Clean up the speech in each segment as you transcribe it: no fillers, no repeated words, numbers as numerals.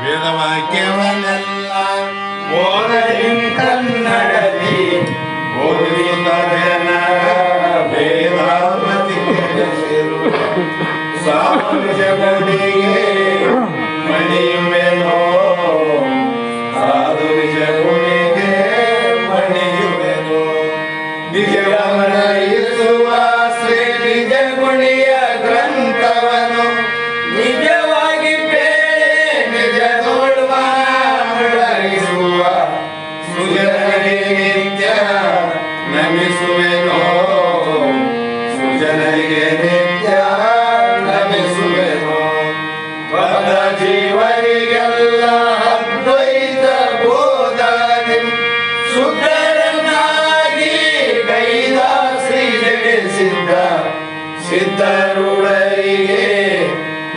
ವೇದವಾಕ್ಯವನ್ನೆಲ್ಲ ಓದರಿಂತನ್ನಡಲಿ ಓದುವಿನ ವೇದಾವತಿ ಸಾಧುವಿಗೆ ಮಣಿಯುವೆನೋ ಸಾಧುವಿಗೆ ಮಣಿಯುವೆನೋ ನಿಜವನಯಿಸುವ ಶ್ರೀ ನಿಜ ಗುಣಿಯ ಗ್ರಂಥವನು ನಿಜವಾಗಿ ಬೇಳೆ ನಿಜ ನೋಡುವ ಮುಳಗಿಸುವ ಸುಜನರಿಗೆ ನಿತ್ಯ ನಮಿಸುವೆನೋ ಸುಜನರಿಗೆ ನಿತ್ಯ ನಮಿಸುವೆನೋ ಬದ್ಧ ಜೀವರಿಗೆಲ್ಲ ಅದ್ವೈತ ಬೋಧನೆ ಶುದ್ಧರನ್ನಾಗಿ ಕೈದ ಶ್ರೀ ಜಗಸಿದ್ಧ ಸಿದ್ಧರುಳರಿಗೆ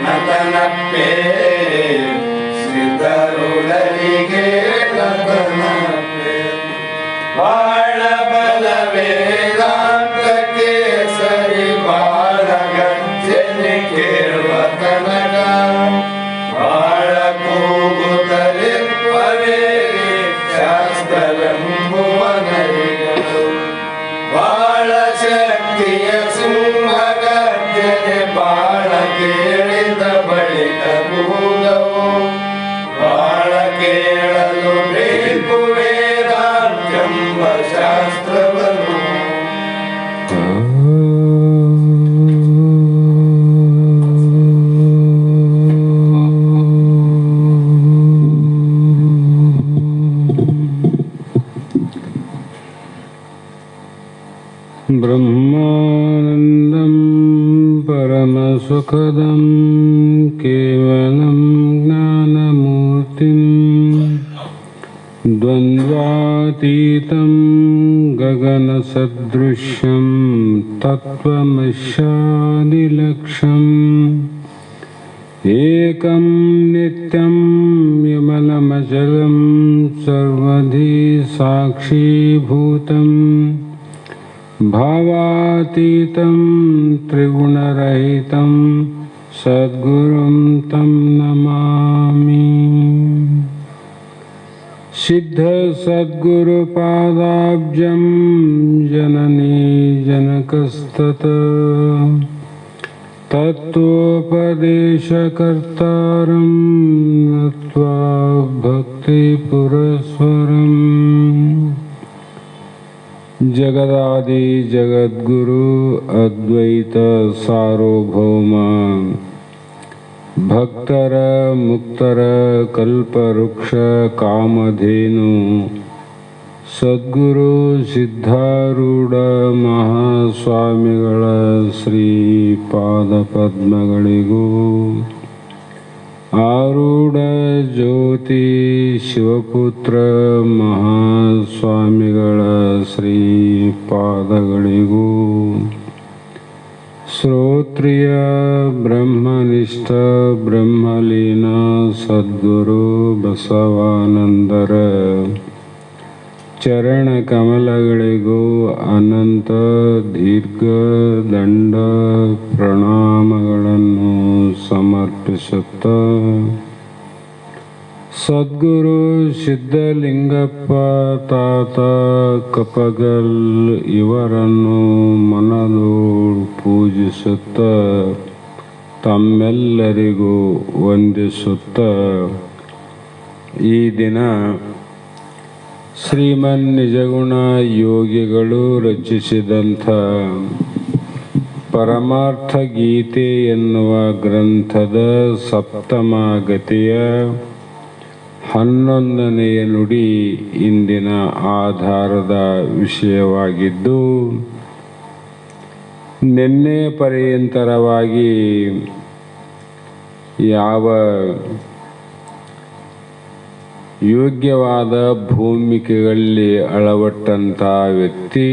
ನತನಪ್ಪೆ ಸಿದ್ಧರುಳರಿಗೆ ನತನಪ್ಪೆ ಬಾಳ ಬಲ ವೇದಾಂತಕ್ಕೆ ಸರಿ ಬಾಳ ಗಂಜನೆ ಕೇಳುವ ತನಕ ಬಾಳ ಕೂಗುತ್ತಲಿರುವವೇ ಶಾಸ್ತ್ರವೆಂಬುವ ನರಿಗಳು ಬಾಳ ಶಕ್ತಿಯ ಸಿಂಹಗರ್ಜನೆ ಬಾಳ ಕೇಳಿದ ಬಳಿಕ ಕೂಗವು ಬಾಳ ಕೇಳಲು ಬೇಕು ವೇದಾಂತೆಂಬ ಶಾಸ್ತ್ರವನ್ನು ಬ್ರಹ್ಮಾನಂದಂ ಪರಮಸುಖದಂ ಕೇವಲಂ ಜ್ಞಾನಮೂರ್ತಿಂ ದ್ವಂದ್ವಾತೀತಂ ಗಗನಸದೃಶ್ಯಂ ತತ್ವಮಸ್ಯಾದಿಲಕ್ಷ್ಯಂ ಏಕಂ ನಿತ್ಯಂ ವಿಮಲಮಚಲಂ ಸರ್ವಧಿ ಸಾಕ್ಷೀಭೂತಂ ಭಾವಾತೀತಂ ತ್ರಿಗುಣರಹಿತಂ ಸದ್ಗುರುಂ ತಂ ನಮಾಮಿ. ಸಿದ್ಧ ಸದ್ಗುರುಪಾದಾಬ್ಜಂ ಜನನೀ ಜನಕಸ್ತತ ತತ್ವೋಪದೇಶಕರ್ತಾರಂ ನತ್ವಾ ಭಕ್ತಿಪುರಸ್ವರಂ. ಜಗದಾದಿ ಜಗದ್ಗುರು ಅದ್ವೈತ ಸಾರ್ವಭೌಮ ಭಕ್ತರ ಮುಕ್ತರ ಕಲ್ಪವೃಕ್ಷ ಕಾಮಧೇನು ಸದ್ಗುರು ಸಿದ್ಧಾರೂಢ ಮಹಾಸ್ವಾಮಿಗಳ ಶ್ರೀಪಾದ ಪದ್ಮಗಳಿಗೂ ಆರೂಢ ಜ್ಯೋತಿ ಶಿವಪುತ್ರ ಮಹಾಸ್ವಾಮಿಗಳ ಶ್ರೀಪಾದಗಳಿಗೂ ಶ್ರೋತ್ರಿಯ ಬ್ರಹ್ಮನಿಷ್ಠ ಬ್ರಹ್ಮಲೀನ ಸದ್ಗುರು ಬಸವಾನಂದರ ಚರಣ ಕಮಲಗಳಿಗೂ ಅನಂತ ದೀರ್ಘ ದಂಡ ಪ್ರಣಾಮಗಳನ್ನು ಸಮರ್ಪಿಸುತ್ತ ಸದ್ಗುರು ಸಿದ್ಧಲಿಂಗಪ್ಪ ತಾತ ಕಪಗಲ್ ಇವರನ್ನು ಮನದೋಳು ಪೂಜಿಸುತ್ತ ತಮ್ಮೆಲ್ಲರಿಗೂ ವಂದಿಸುತ್ತ ಈ ದಿನ ಶ್ರೀಮನ್ ನಿಜಗುಣ ಯೋಗಿಗಳು ರಚಿಸಿದಂಥ ಪರಮಾರ್ಥ ಗೀತೆ ಎನ್ನುವ ಗ್ರಂಥದ ಸಪ್ತಮ ಗತಿಯ 11ನೆಯ ನುಡಿ ಇಂದಿನ ಆಧಾರದ ವಿಷಯವಾಗಿದ್ದು, ನಿನ್ನೆ ಪರ್ಯಂತರವಾಗಿ ಯಾವ ಯೋಗ್ಯವಾದ ಭೂಮಿಕೆಗಳಲ್ಲಿ ಅಳವಟ್ಟಂಥ ವ್ಯಕ್ತಿ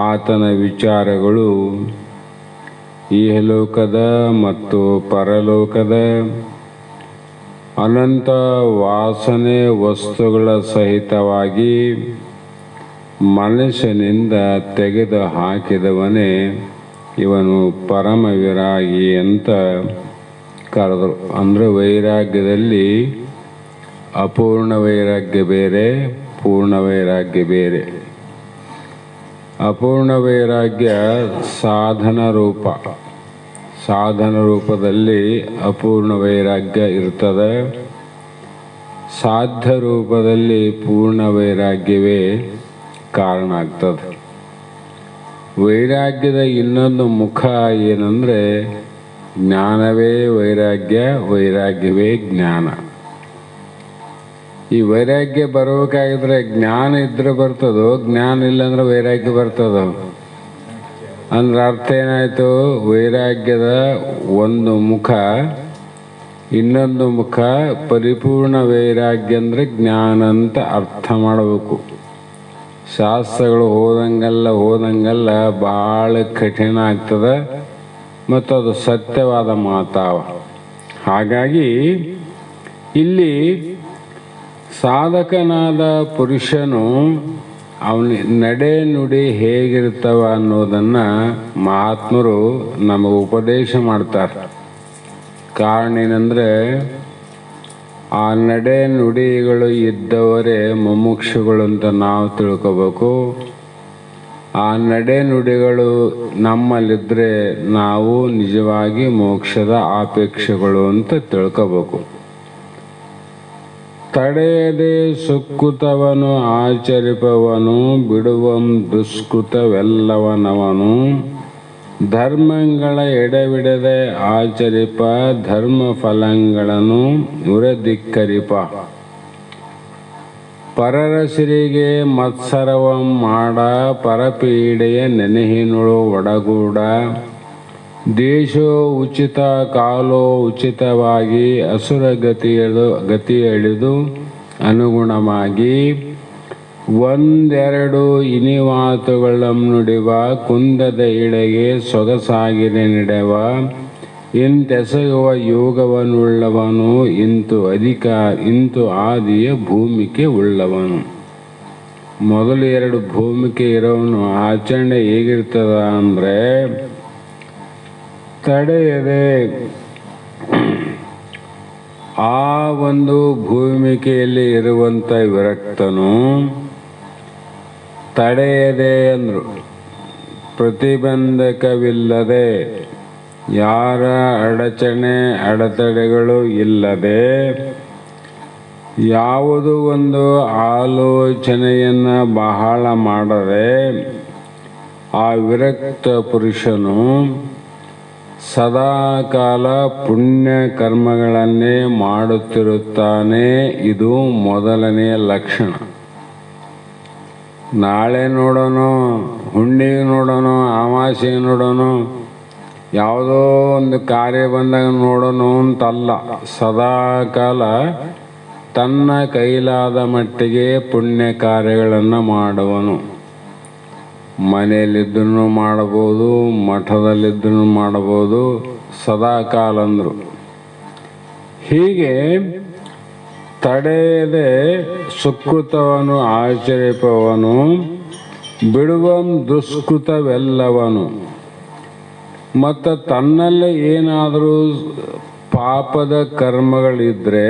ಆತನ ವಿಚಾರಗಳು ಇಹಲೋಕದ ಮತ್ತು ಪರಲೋಕದ ಅನಂತ ವಾಸನೆ ವಸ್ತುಗಳ ಸಹಿತವಾಗಿ ಮನುಷ್ಯನಿಂದ ತೆಗೆದು ಹಾಕಿದವನೇ ಇವನು ಪರಮ ವಿರಾಗಿ ಅಂತ ಕರೆದ್ರು. ಅಂದರೆ ವೈರಾಗ್ಯದಲ್ಲಿ ಅಪೂರ್ಣ ವೈರಾಗ್ಯ ಬೇರೆ, ಪೂರ್ಣ ವೈರಾಗ್ಯ ಬೇರೆ. ಅಪೂರ್ಣ ವೈರಾಗ್ಯ ಸಾಧನ ರೂಪ. ಸಾಧನ ರೂಪದಲ್ಲಿ ಅಪೂರ್ಣ ವೈರಾಗ್ಯ ಇರ್ತದೆ. ಸಾಧ್ಯ ರೂಪದಲ್ಲಿ ಪೂರ್ಣ ವೈರಾಗ್ಯವೇ ಕಾರಣ ಆಗ್ತದೆ. ವೈರಾಗ್ಯದ ಇನ್ನೊಂದು ಮುಖ ಏನಂದರೆ ಜ್ಞಾನವೇ ವೈರಾಗ್ಯ, ವೈರಾಗ್ಯವೇ ಜ್ಞಾನ. ಈ ವೈರಾಗ್ಯ ಬರಬೇಕಾಗಿದ್ರೆ ಜ್ಞಾನ ಇದ್ರೆ ಬರ್ತದೋ, ಜ್ಞಾನ ಇಲ್ಲಂದ್ರೆ ವೈರಾಗ್ಯ ಬರ್ತದೋ? ಅಂದ್ರೆ ಅರ್ಥ ಏನಾಯಿತು? ವೈರಾಗ್ಯದ ಒಂದು ಮುಖ, ಇನ್ನೊಂದು ಮುಖ ಪರಿಪೂರ್ಣ ವೈರಾಗ್ಯ ಅಂದರೆ ಜ್ಞಾನ ಅಂತ ಅರ್ಥ ಮಾಡಬೇಕು. ಶಾಸ್ತ್ರಗಳು ಹೋದಂಗೆಲ್ಲ ಭಾಳ ಕಠಿಣ ಆಗ್ತದೆ ಮತ್ತು ಅದು ಸತ್ಯವಾದ ಮಾತಾವ. ಹಾಗಾಗಿ ಇಲ್ಲಿ ಸಾಧಕನಾದ ಪುರುಷನು ಅವನ ನಡೆ ನುಡಿ ಹೇಗಿರ್ತವ ಅನ್ನೋದನ್ನು ಮಹಾತ್ಮರು ನಮಗೆ ಉಪದೇಶ ಮಾಡ್ತಾರೆ. ಕಾರಣ ಏನಂದರೆ ಆ ನಡೆ ನುಡಿಗಳು ಇದ್ದವರೇ ಮುಮುಕ್ಷುಗಳು ಅಂತ ನಾವು ತಿಳ್ಕೋಬೇಕು. ಆ ನಡೆ ನುಡಿಗಳು ನಮ್ಮಲ್ಲಿದ್ದರೆ ನಾವು ನಿಜವಾಗಿ ಮೋಕ್ಷದ ಆಪೇಕ್ಷೆಗಳು ಅಂತ ತಿಳ್ಕೋಬೇಕು. ತಡೆಯದೆ ಸುಕೃತವನು ಆಚರಿಪವನು, ಬಿಡುವಂ ದುಷ್ಕೃತವೆಲ್ಲವನವನು. ಧರ್ಮಗಳ ಎಡೆಬಿಡದೆ ಆಚರಿಪ, ಧರ್ಮ ಫಲಗಳನ್ನು ಉರದಿಕ್ಕರಿಪ. ಪರರ ಸಿರಿಗೆ ಮತ್ಸರವಂ ಮಾಡ, ಪರಪೀಡೆಯ ನೆನೆಹಿನುಳು ಒಡಗೂಡ. ದೇಶೋ ಉಚಿತ ಕಾಲೋ ಉಚಿತವಾಗಿ, ಅಸುರ ಗತಿಯಳಿದು ಅನುಗುಣವಾಗಿ. ಒಂದೆರಡು ಇನಿವಾತುಗಳಂ ನುಡಿವ, ಕುಂದದ ಇಳೆಗೆ ಸೊಗಸಾಗಿದೆ ನಡೆವ. ಇಂತೆಸಗುವ ಯೋಗವನ್ನುಳ್ಳವನು, ಇಂತು ಆದಿಯ ಭೂಮಿಕೆ ಉಳ್ಳವನು. ಮೊದಲು ಎರಡು ಭೂಮಿಕೆ ಇರೋವನು ಆಚರಣೆ ಹೇಗಿರ್ತದ ಅಂದರೆ ತಡೆಯದೆ ಆ ಒಂದು ಭೂಮಿಕೆಯಲ್ಲಿ ಇರುವಂಥ ವಿರಕ್ತನು ತಡೆಯದೆ ಅಂದರು ಪ್ರತಿಬಂಧಕವಿಲ್ಲದೆ, ಯಾರ ಅಡೆತಡೆಗಳು ಇಲ್ಲದೆ, ಯಾವುದೋ ಒಂದು ಆಲೋಚನೆಯನ್ನು ಬಹಳ ಮಾಡದೆ ಆ ವಿರಕ್ತ ಪುರುಷನು ಸದಾಕಾಲ ಪುಣ್ಯ ಕರ್ಮಗಳನ್ನೇ ಮಾಡುತ್ತಿರುತ್ತಾನೆ. ಇದು ಮೊದಲನೆಯ ಲಕ್ಷಣ. ನಾಳೆ ನೋಡೋಣ, ಹುಣ್ಣಿಗೆ ನೋಡೋಣ, ಅಮಾವಾಸ್ಯೆಗೆ ನೋಡೋಣ, ಯಾವುದೋ ಒಂದು ಕಾರ್ಯ ಬಂದಾಗ ನೋಡೋಣ ಅಂತಲ್ಲ. ಸದಾಕಾಲ ತನ್ನ ಕೈಲಾದ ಮಟ್ಟಿಗೆ ಪುಣ್ಯ ಕಾರ್ಯಗಳನ್ನು ಮಾಡುವನು. ಮನೆಯಲ್ಲಿದ್ದೂ ಮಾಡಬಹುದು, ಮಠದಲ್ಲಿದ್ದೂ ಮಾಡಬಹುದು, ಸದಾಕಾಲ ಅಂದರು. ಹೀಗೆ ತಡೆಯದೆ ಸುಕೃತವನು ಆಚರಿಪವನು, ಬಿಡುವಂ ದುಷ್ಕೃತವೆಲ್ಲವನು. ಮತ್ತು ತನ್ನಲ್ಲಿ ಏನಾದರೂ ಪಾಪದ ಕರ್ಮಗಳಿದ್ದರೆ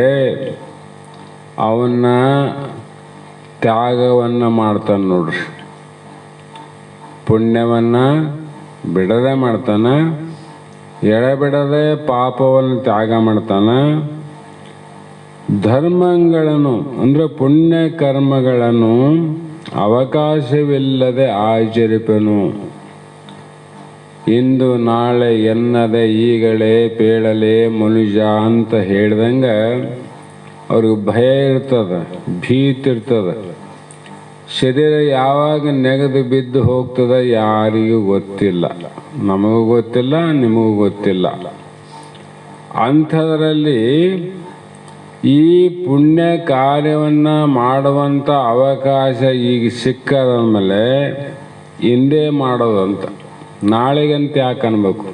ಅವನ್ನ ತ್ಯಾಗವನ್ನು ಮಾಡ್ತಾನೆ ನೋಡ್ರಿ. ಪುಣ್ಯವನ್ನು ಬಿಡದೆ ಮಾಡ್ತಾನೆ, ಎಡೆಬಿಡದೆ ಪಾಪವನ್ನು ತ್ಯಾಗ ಮಾಡ್ತಾನೆ. ಧರ್ಮಗಳನ್ನು ಅಂದರೆ ಪುಣ್ಯ ಕರ್ಮಗಳನ್ನು ಅವಕಾಶವಿಲ್ಲದೆ ಆಚರಿಪನು. ಇಂದು ನಾಳೆ ಎನ್ನದೆ ಈಗಲೇ ಪೇಳಲೆ ಮನುಜ ಅಂತ ಹೇಳ್ದಂಗೆ ಅವ್ರಿಗೆ ಭಯ ಇರ್ತದೆ, ಭೀತಿ ಇರ್ತದೆ. ಶರೀರ ಯಾವಾಗ ನೆಗೆದು ಬಿದ್ದು ಹೋಗ್ತದೆ ಯಾರಿಗೂ ಗೊತ್ತಿಲ್ಲ, ನಮಗೂ ಗೊತ್ತಿಲ್ಲ, ನಿಮಗೂ ಗೊತ್ತಿಲ್ಲ. ಅಂಥದ್ರಲ್ಲಿ ಈ ಪುಣ್ಯ ಕಾರ್ಯವನ್ನು ಮಾಡುವಂಥ ಅವಕಾಶ ಈಗ ಸಿಕ್ಕದಂದಮೇಲೆ ಹಿಂದೆ ಮಾಡೋದಂತ, ನಾಳೆಗಂತ ಯಾಕೆ ಅನ್ಬೇಕು?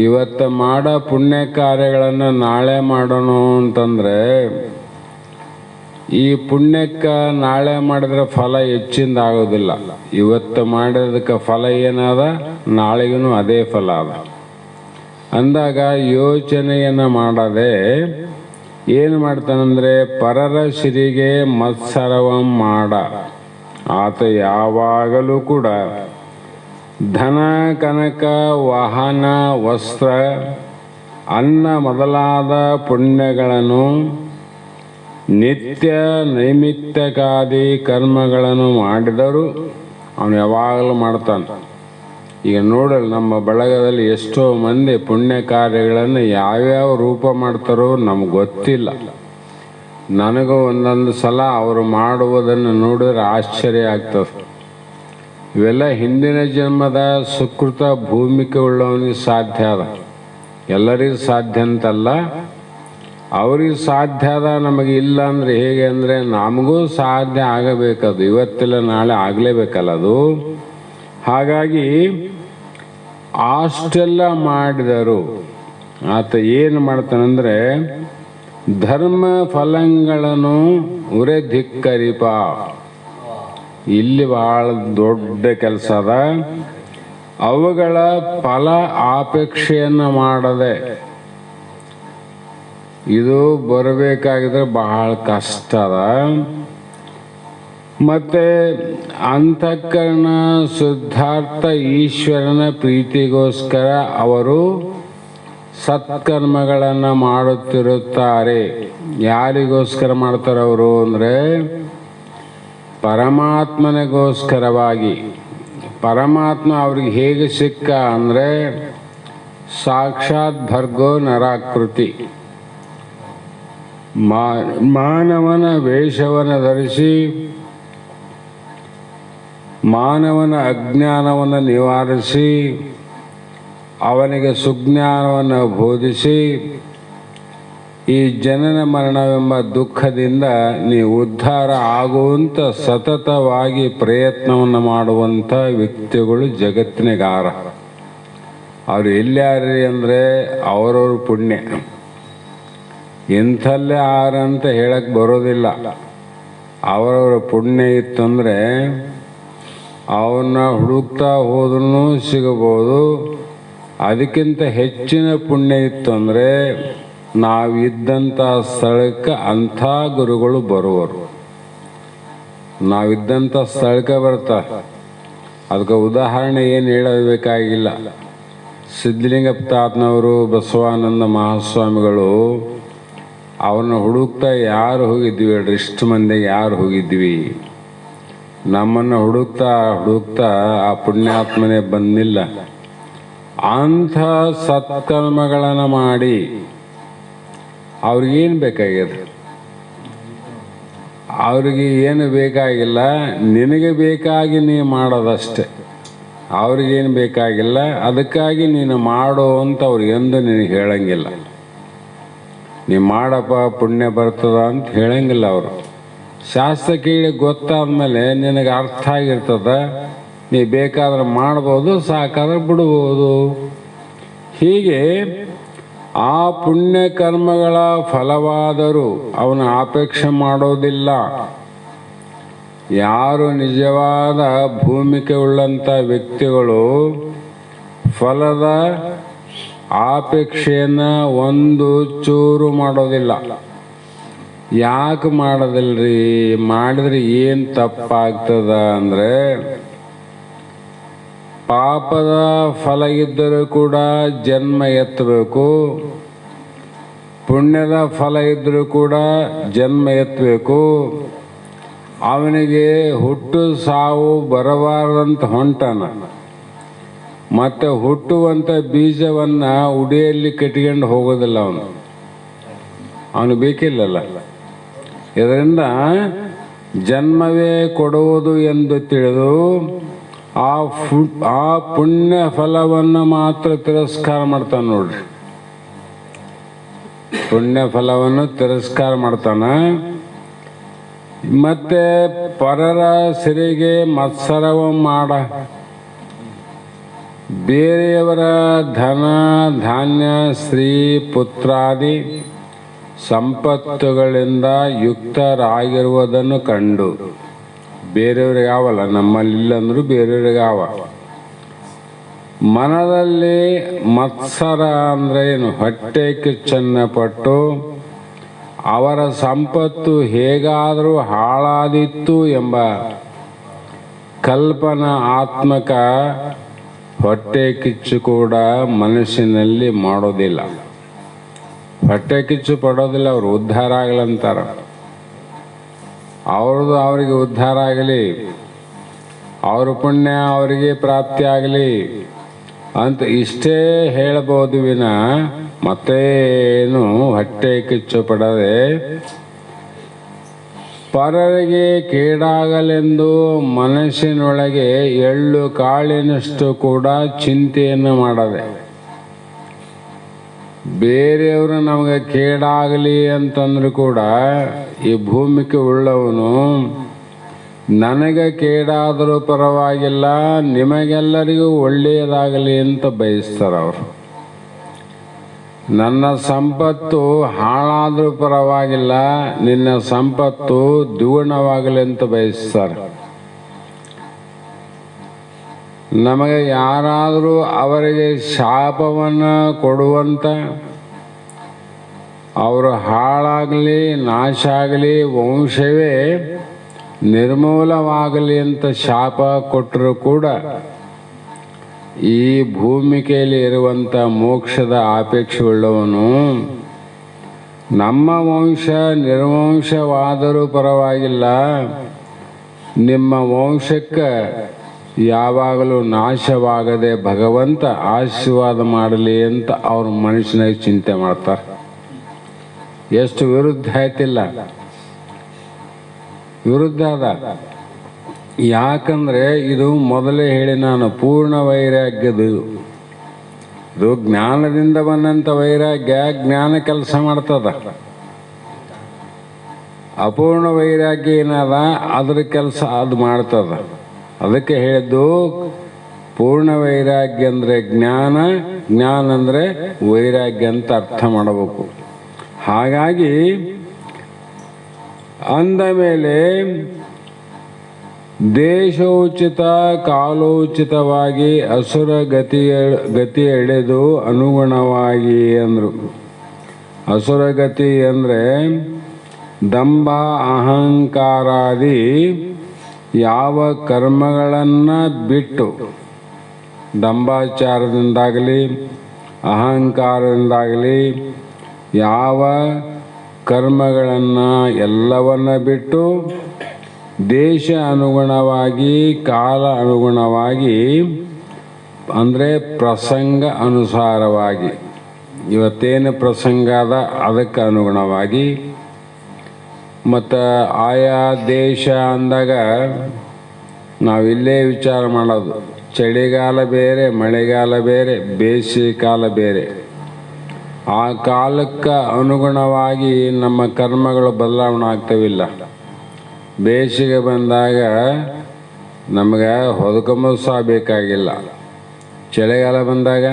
ಇವತ್ತು ಮಾಡೋ ಪುಣ್ಯ ಕಾರ್ಯಗಳನ್ನು ನಾಳೆ ಮಾಡೋಣ ಅಂತಂದರೆ ಈ ಪುಣ್ಯಕ್ಕೆ ನಾಳೆ ಮಾಡಿದ್ರೆ ಫಲ ಹೆಚ್ಚಿಂದ ಆಗೋದಿಲ್ಲ. ಇವತ್ತು ಮಾಡಿರೋದಕ್ಕೆ ಫಲ ಏನದ, ನಾಳೆಗೂ ಅದೇ ಫಲ ಅದ. ಅಂದಾಗ ಯೋಚನೆಯನ್ನು ಮಾಡದೆ ಏನು ಮಾಡ್ತಾನಂದರೆ ಪರರ ಸಿರಿಗೆ ಮತ್ಸರವಂ ಮಾಡ. ಆತ ಯಾವಾಗಲೂ ಕೂಡ ಧನ ಕನಕ ವಾಹನ ವಸ್ತ್ರ ಅನ್ನ ಮೊದಲಾದ ಪುಣ್ಯಗಳನ್ನು ನಿತ್ಯ ನೈಮಿತ್ಯಕಾದಿ ಕರ್ಮಗಳನ್ನು ಮಾಡಿದರೂ ಅವನು ಯಾವಾಗಲೂ ಮಾಡ್ತಾನೆ. ಈಗ ನೋಡಲು ನಮ್ಮ ಬಳಗದಲ್ಲಿ ಎಷ್ಟೋ ಮಂದಿ ಪುಣ್ಯ ಕಾರ್ಯಗಳನ್ನು ಯಾವ್ಯಾವ ರೂಪ ಮಾಡ್ತಾರೋ ನಮ್ಗೆ ಗೊತ್ತಿಲ್ಲ. ನನಗೂ ಒಂದೊಂದು ಸಲ ಅವರು ಮಾಡುವುದನ್ನು ನೋಡಿದ್ರೆ ಆಶ್ಚರ್ಯ ಆಗ್ತದೆ. ಇವೆಲ್ಲ ಹಿಂದಿನ ಜನ್ಮದ ಸುಕೃತ ಭೂಮಿಕೆ ಉಳ್ಳವನಿಗೆ ಸಾಧ್ಯ ಅದ, ಎಲ್ಲರಿಗೂ ಸಾಧ್ಯ ಅಂತಲ್ಲ. ಅವ್ರಿಗೆ ಸಾಧ್ಯ ಅದ, ನಮಗೆ ಇಲ್ಲ ಅಂದರೆ ಹೇಗೆ ಅಂದರೆ ನಮಗೂ ಸಾಧ್ಯ ಆಗಬೇಕದು, ಇವತ್ತಿಲ್ಲ ನಾಳೆ ಆಗಲೇಬೇಕಲ್ಲ ಅದು. ಹಾಗಾಗಿ ಅಷ್ಟೆಲ್ಲ ಮಾಡಿದರು ಆತ ಏನು ಮಾಡ್ತಾನಂದರೆ ಧರ್ಮ ಫಲಗಳನ್ನು ಉರೆಧಿಕ್ಕರಿಪ. ಇಲ್ಲಿ ಭಾಳ ದೊಡ್ಡ ಕೆಲಸ ಅದ. ಅವುಗಳ ಫಲ ಅಪೇಕ್ಷೆಯನ್ನು ಮಾಡದೆ ಇದು ಬರಬೇಕಾಗಿದ್ರೆ ಬಹಳ ಕಷ್ಟ ಅದ. ಮತ್ತೆ ಅಂತಃಕರಣ ಶುದ್ಧಾರ್ಥ ಈಶ್ವರನ ಪ್ರೀತಿಗೋಸ್ಕರ ಅವರು ಸತ್ಕರ್ಮಗಳನ್ನು ಮಾಡುತ್ತಿರುತ್ತಾರೆ. ಯಾರಿಗೋಸ್ಕರ ಮಾಡ್ತಾರೆ ಅವರು ಅಂದರೆ ಪರಮಾತ್ಮನಿಗೋಸ್ಕರವಾಗಿ. ಪರಮಾತ್ಮ ಅವ್ರಿಗೆ ಹೇಗೆ ಸಿಕ್ಕ ಅಂದರೆ ಸಾಕ್ಷಾತ್ ಭರ್ಗೋ ನರಾಕೃತಿ, ಮಾನವನ ವೇಷವನ್ನು ಧರಿಸಿ ಮಾನವನ ಅಜ್ಞಾನವನ್ನು ನಿವಾರಿಸಿ ಅವನಿಗೆ ಸುಜ್ಞಾನವನ್ನು ಬೋಧಿಸಿ ಈ ಜನನ ಮರಣವೆಂಬ ದುಃಖದಿಂದ ನೀವು ಉದ್ಧಾರ ಆಗುವಂಥ ಸತತವಾಗಿ ಪ್ರಯತ್ನವನ್ನು ಮಾಡುವಂಥ ವ್ಯಕ್ತಿಗಳು ಜಗತ್ತಿನಗಾರ. ಅವರು ಎಲ್ಲಾರಿ ಅಂದರೆ ಅವರವ್ರ ಪುಣ್ಯ. ಇಂಥಲ್ಲೇ ಆರಂತ ಹೇಳಕ್ಕೆ ಬರೋದಿಲ್ಲ. ಅವರವರ ಪುಣ್ಯ ಇತ್ತಂದರೆ ಅವನ್ನ ಹುಡುಕ್ತಾ ಹೋದ್ರೂ ಸಿಗಬಹುದು. ಅದಕ್ಕಿಂತ ಹೆಚ್ಚಿನ ಪುಣ್ಯ ಇತ್ತಂದರೆ ನಾವಿದ್ದಂಥ ಸ್ಥಳಕ್ಕೆ ಅಂಥ ಗುರುಗಳು ಬರುವರು. ನಾವಿದ್ದಂಥ ಸ್ಥಳಕ್ಕೆ ಬರ್ತಾರೆ. ಅದಕ್ಕೆ ಉದಾಹರಣೆ ಏನು ಹೇಳಬೇಕಾಗಿಲ್ಲ. ಸಿದ್ಧಲಿಂಗಪ್ಪ ತಾತನವರು, ಬಸವಾನಂದ ಮಹಾಸ್ವಾಮಿಗಳು ಅವ್ರನ್ನ ಹುಡುಕ್ತಾ ಯಾರು ಹೋಗಿದ್ವಿ ಹೇಳ್ರಿ? ಇಷ್ಟು ಮಂದಿಗೆ ಯಾರು ಹೋಗಿದ್ವಿ? ನಮ್ಮನ್ನು ಹುಡುಕ್ತಾ ಆ ಪುಣ್ಯಾತ್ಮನೇ ಬಂದಿಲ್ಲ. ಅಂಥ ಸತ್ಕರ್ಮಗಳನ್ನು ಮಾಡಿ ಅವ್ರಿಗೇನು ಬೇಕಾಗ್ಯದ? ಅವ್ರಿಗೆ ಏನು ಬೇಕಾಗಿಲ್ಲ, ನಿನಗೆ ಬೇಕಾಗಿ ನೀ ಮಾಡೋದಷ್ಟೆ. ಅವ್ರಿಗೇನು ಬೇಕಾಗಿಲ್ಲ, ಅದಕ್ಕಾಗಿ ನೀನು ಮಾಡೋ ಅಂತ ಅವ್ರಿಗೆ ಎಂದು ನಿನಗೆ ಹೇಳಂಗಿಲ್ಲ. ನೀ ಮಾಡಪ್ಪ ಪುಣ್ಯ ಬರ್ತದ ಅಂತ ಹೇಳಂಗಿಲ್ಲ ಅವರು. ಶಾಸ್ತ್ರ ಕೇಳಿ ಗೊತ್ತಾದ್ಮೇಲೆ ನಿನಗೆ ಅರ್ಥ ಆಗಿರ್ತದ. ನೀ ಬೇಕಾದ್ರೆ ಮಾಡ್ಬೋದು, ಸಾಕಾದ್ರೆ ಬಿಡ್ಬೋದು. ಹೀಗೆ ಆ ಪುಣ್ಯ ಕರ್ಮಗಳ ಫಲವಾದರೂ ಅವನ ಅಪೇಕ್ಷೆ ಮಾಡೋದಿಲ್ಲ. ಯಾರು ನಿಜವಾದ ಭೂಮಿಕೆ ಉಳ್ಳಂಥ ವ್ಯಕ್ತಿಗಳು ಫಲದ ಅಪೇಕ್ಷೆಯನ್ನು ಒಂದು ಚೂರು ಮಾಡೋದಿಲ್ಲ. ಯಾಕೆ ಮಾಡೋದಿಲ್ರಿ? ಮಾಡಿದ್ರೆ ಏನು ತಪ್ಪಾಗ್ತದ ಅಂದರೆ ಪಾಪದ ಫಲ ಇದ್ದರೂ ಕೂಡ ಜನ್ಮ ಎತ್ತಬೇಕು, ಪುಣ್ಯದ ಫಲ ಇದ್ದರೂ ಕೂಡ ಜನ್ಮ ಎತ್ತಬೇಕು. ಅವನಿಗೆ ಹುಟ್ಟು ಸಾವು ಬರಬಾರದಂತ ಹೊಂಟಾನ. ಮತ್ತು ಹುಟ್ಟುವಂಥ ಬೀಜವನ್ನು ಉಡಿಯಲ್ಲಿ ಕಟ್ಕೊಂಡು ಹೋಗೋದಿಲ್ಲ ಅವನು ಬೇಕಿಲ್ಲಲ್ಲ. ಇದರಿಂದ ಜನ್ಮವೇ ಕೊಡುವುದು ಎಂದು ತಿಳಿದು ಆ ಪುಣ್ಯ ಫಲವನ್ನು ಮಾತ್ರ ತಿರಸ್ಕಾರ ಮಾಡ್ತಾನೆ ನೋಡ್ರಿ. ಪುಣ್ಯ ಫಲವನ್ನು ತಿರಸ್ಕಾರ ಮಾಡ್ತಾನ. ಮತ್ತೆ ಪರರ ಸಿರಿಗೆ ಮತ್ಸರವ ಮಾಡ. ಬೇರೆಯವರ ಧನ ಧಾನ್ಯ ಸ್ತ್ರೀ ಪುತ್ರಾದಿ ಸಂಪತ್ತುಗಳಿಂದ ಯುಕ್ತರಾಗಿರುವುದನ್ನು ಕಂಡು, ಬೇರೆಯವ್ರಿಗೆ ಆವಲ್ಲ, ನಮ್ಮಲ್ಲಿಲ್ಲ ಅಂದರೂ ಬೇರೆಯವ್ರಿಗೆ ಆವ. ಮನದಲ್ಲಿ ಮತ್ಸರ ಅಂದ್ರೆ ಏನು? ಹೊಟ್ಟೆ ಕಿಚ್ಚನ್ನ ಪಟ್ಟು ಅವರ ಸಂಪತ್ತು ಹೇಗಾದರೂ ಹಾಳಾದಿತ್ತು ಎಂಬ ಕಲ್ಪನಾ ಆತ್ಮಕ ಹೊಟ್ಟೆ ಕಿಚ್ಚು ಕೂಡ ಮನಸ್ಸಿನಲ್ಲಿ ಮಾಡೋದಿಲ್ಲ. ಹೊಟ್ಟೆ ಕಿಚ್ಚು ಪಡೋದಿಲ್ಲ. ಅವರು ಉದ್ಧಾರ ಆಗಲಂತಾರ. ಅವ್ರದ್ದು ಅವರಿಗೆ ಉದ್ಧಾರ ಆಗಲಿ, ಅವ್ರ ಪುಣ್ಯ ಅವರಿಗೆ ಪ್ರಾಪ್ತಿ ಆಗಲಿ ಅಂತ ಇಷ್ಟೇ ಹೇಳಬಹುದು ವಿನ ಮತ್ತೇನು ಹೊಟ್ಟೆ ಕಿಚ್ಚು ಪಡದೆ ಪರರಿಗೆ ಕೇಡಾಗಲೆಂದು ಮನಸ್ಸಿನೊಳಗೆ ಎಳ್ಳು ಕಾಳಿನಷ್ಟು ಕೂಡ ಚಿಂತೆಯನ್ನು ಮಾಡದೆ, ಬೇರೆಯವರು ನಮಗೆ ಕೇಡಾಗಲಿ ಅಂತಂದ್ರೂ ಕೂಡ ಈ ಭೂಮಿಗೆ ಉಳ್ಳವನು ನನಗೆ ಕೇಡಾದರೂ ಪರವಾಗಿಲ್ಲ, ನಿಮಗೆಲ್ಲರಿಗೂ ಒಳ್ಳೆಯದಾಗಲಿ ಅಂತ ಬಯಸ್ತಾರೆ ಅವರು. ನನ್ನ ಸಂಪತ್ತು ಹಾಳಾದರೂ ಪರವಾಗಿಲ್ಲ, ನಿನ್ನ ಸಂಪತ್ತು ದ್ವಿಗುಣವಾಗಲಿ ಅಂತ ಬಯಸ್ತಾರೆ. ನಮಗೆ ಯಾರಾದರೂ ಅವರಿಗೆ ಶಾಪವನ್ನು ಕೊಡುವಂತ, ಅವರು ಹಾಳಾಗಲಿ ನಾಶ ಆಗಲಿ ವಂಶವೇ ನಿರ್ಮೂಲವಾಗಲಿ ಅಂತ ಶಾಪ ಕೊಟ್ಟರೂ ಕೂಡ ಈ ಭೂಮಿಕೆಯಲ್ಲಿ ಇರುವಂಥ ಮೋಕ್ಷದ ಅಪೇಕ್ಷೆಯುಳ್ಳವನು ನಮ್ಮ ವಂಶ ನಿರ್ವಂಶವಾದರೂ ಪರವಾಗಿಲ್ಲ, ನಿಮ್ಮ ವಂಶಕ್ಕೆ ಯಾವಾಗಲೂ ನಾಶವಾಗದೆ ಭಗವಂತ ಆಶೀರ್ವಾದ ಮಾಡಲಿ ಅಂತ ಅವ್ರ ಮನುಷ್ಯನಾಗಿ ಚಿಂತೆ ಮಾಡ್ತಾರೆ. ಎಷ್ಟು ವಿರುದ್ಧ ಆಯ್ತಿಲ್ಲ? ವಿರುದ್ಧ ಅದ. ಯಾಕಂದ್ರೆ ಇದು ಮೊದಲೇ ಹೇಳಿ ನಾನು, ಪೂರ್ಣ ವೈರಾಗ್ಯದು. ಇದು ಜ್ಞಾನದಿಂದ ಬಂದಂಥ ವೈರಾಗ್ಯ ಜ್ಞಾನ ಕೆಲಸ ಮಾಡ್ತದ. ಅಪೂರ್ಣ ವೈರಾಗ್ಯ ಏನದ ಅದ್ರ ಕೆಲಸ ಅದು ಮಾಡ್ತದ. ಅದಕ್ಕೆ ಹೇಳಿದ್ದು ಪೂರ್ಣ ವೈರಾಗ್ಯ ಅಂದ್ರೆ ಜ್ಞಾನ, ಜ್ಞಾನ ಅಂದ್ರೆ ವೈರಾಗ್ಯ ಅಂತ ಅರ್ಥ ಮಾಡಬೇಕು. ಹಾಗಾಗಿ ಅಂದ ಮೇಲೆ ದೇಶೋಚಿತ ಕಾಲೋಚಿತವಾಗಿ ಅಸುರ ಗತಿ ಎಳೆದು ಅನುಗುಣವಾಗಿ ಅಂದರು. ಅಸುರಗತಿ ಅಂದರೆ ದಂಭ ಅಹಂಕಾರಾದಿ ಯಾವ ಕರ್ಮಗಳನ್ನು ಬಿಟ್ಟು, ದಂಭಾಚಾರದಿಂದಾಗಲಿ ಅಹಂಕಾರದಿಂದಾಗಲಿ ಯಾವ ಕರ್ಮಗಳನ್ನು ಎಲ್ಲವನ್ನ ಬಿಟ್ಟು ದೇಶ ಅನುಗುಣವಾಗಿ ಕಾಲ ಅನುಗುಣವಾಗಿ ಅಂದರೆ ಪ್ರಸಂಗ ಅನುಸಾರವಾಗಿ, ಇವತ್ತೇನು ಪ್ರಸಂಗ ಅದ ಅದಕ್ಕೆ ಅನುಗುಣವಾಗಿ, ಮತ್ತು ಆಯಾ ದೇಶ ಅಂದಾಗ ನಾವಿಲ್ಲೇ ವಿಚಾರ ಮಾಡೋದು, ಚಳಿಗಾಲ ಬೇರೆ, ಮಳೆಗಾಲ ಬೇರೆ, ಬೇಸಿಗೆ ಕಾಲ ಬೇರೆ. ಆ ಕಾಲಕ್ಕೆ ಅನುಗುಣವಾಗಿ ನಮ್ಮ ಕರ್ಮಗಳು ಬದಲಾವಣೆ ಆಗ್ತವಿಲ್ಲ. ಬೇಸಿಗೆ ಬಂದಾಗ ನಮಗೆ ಹೊದಕೊಂಬ ಬೇಕಾಗಿಲ್ಲ, ಚಳಿಗಾಲ ಬಂದಾಗ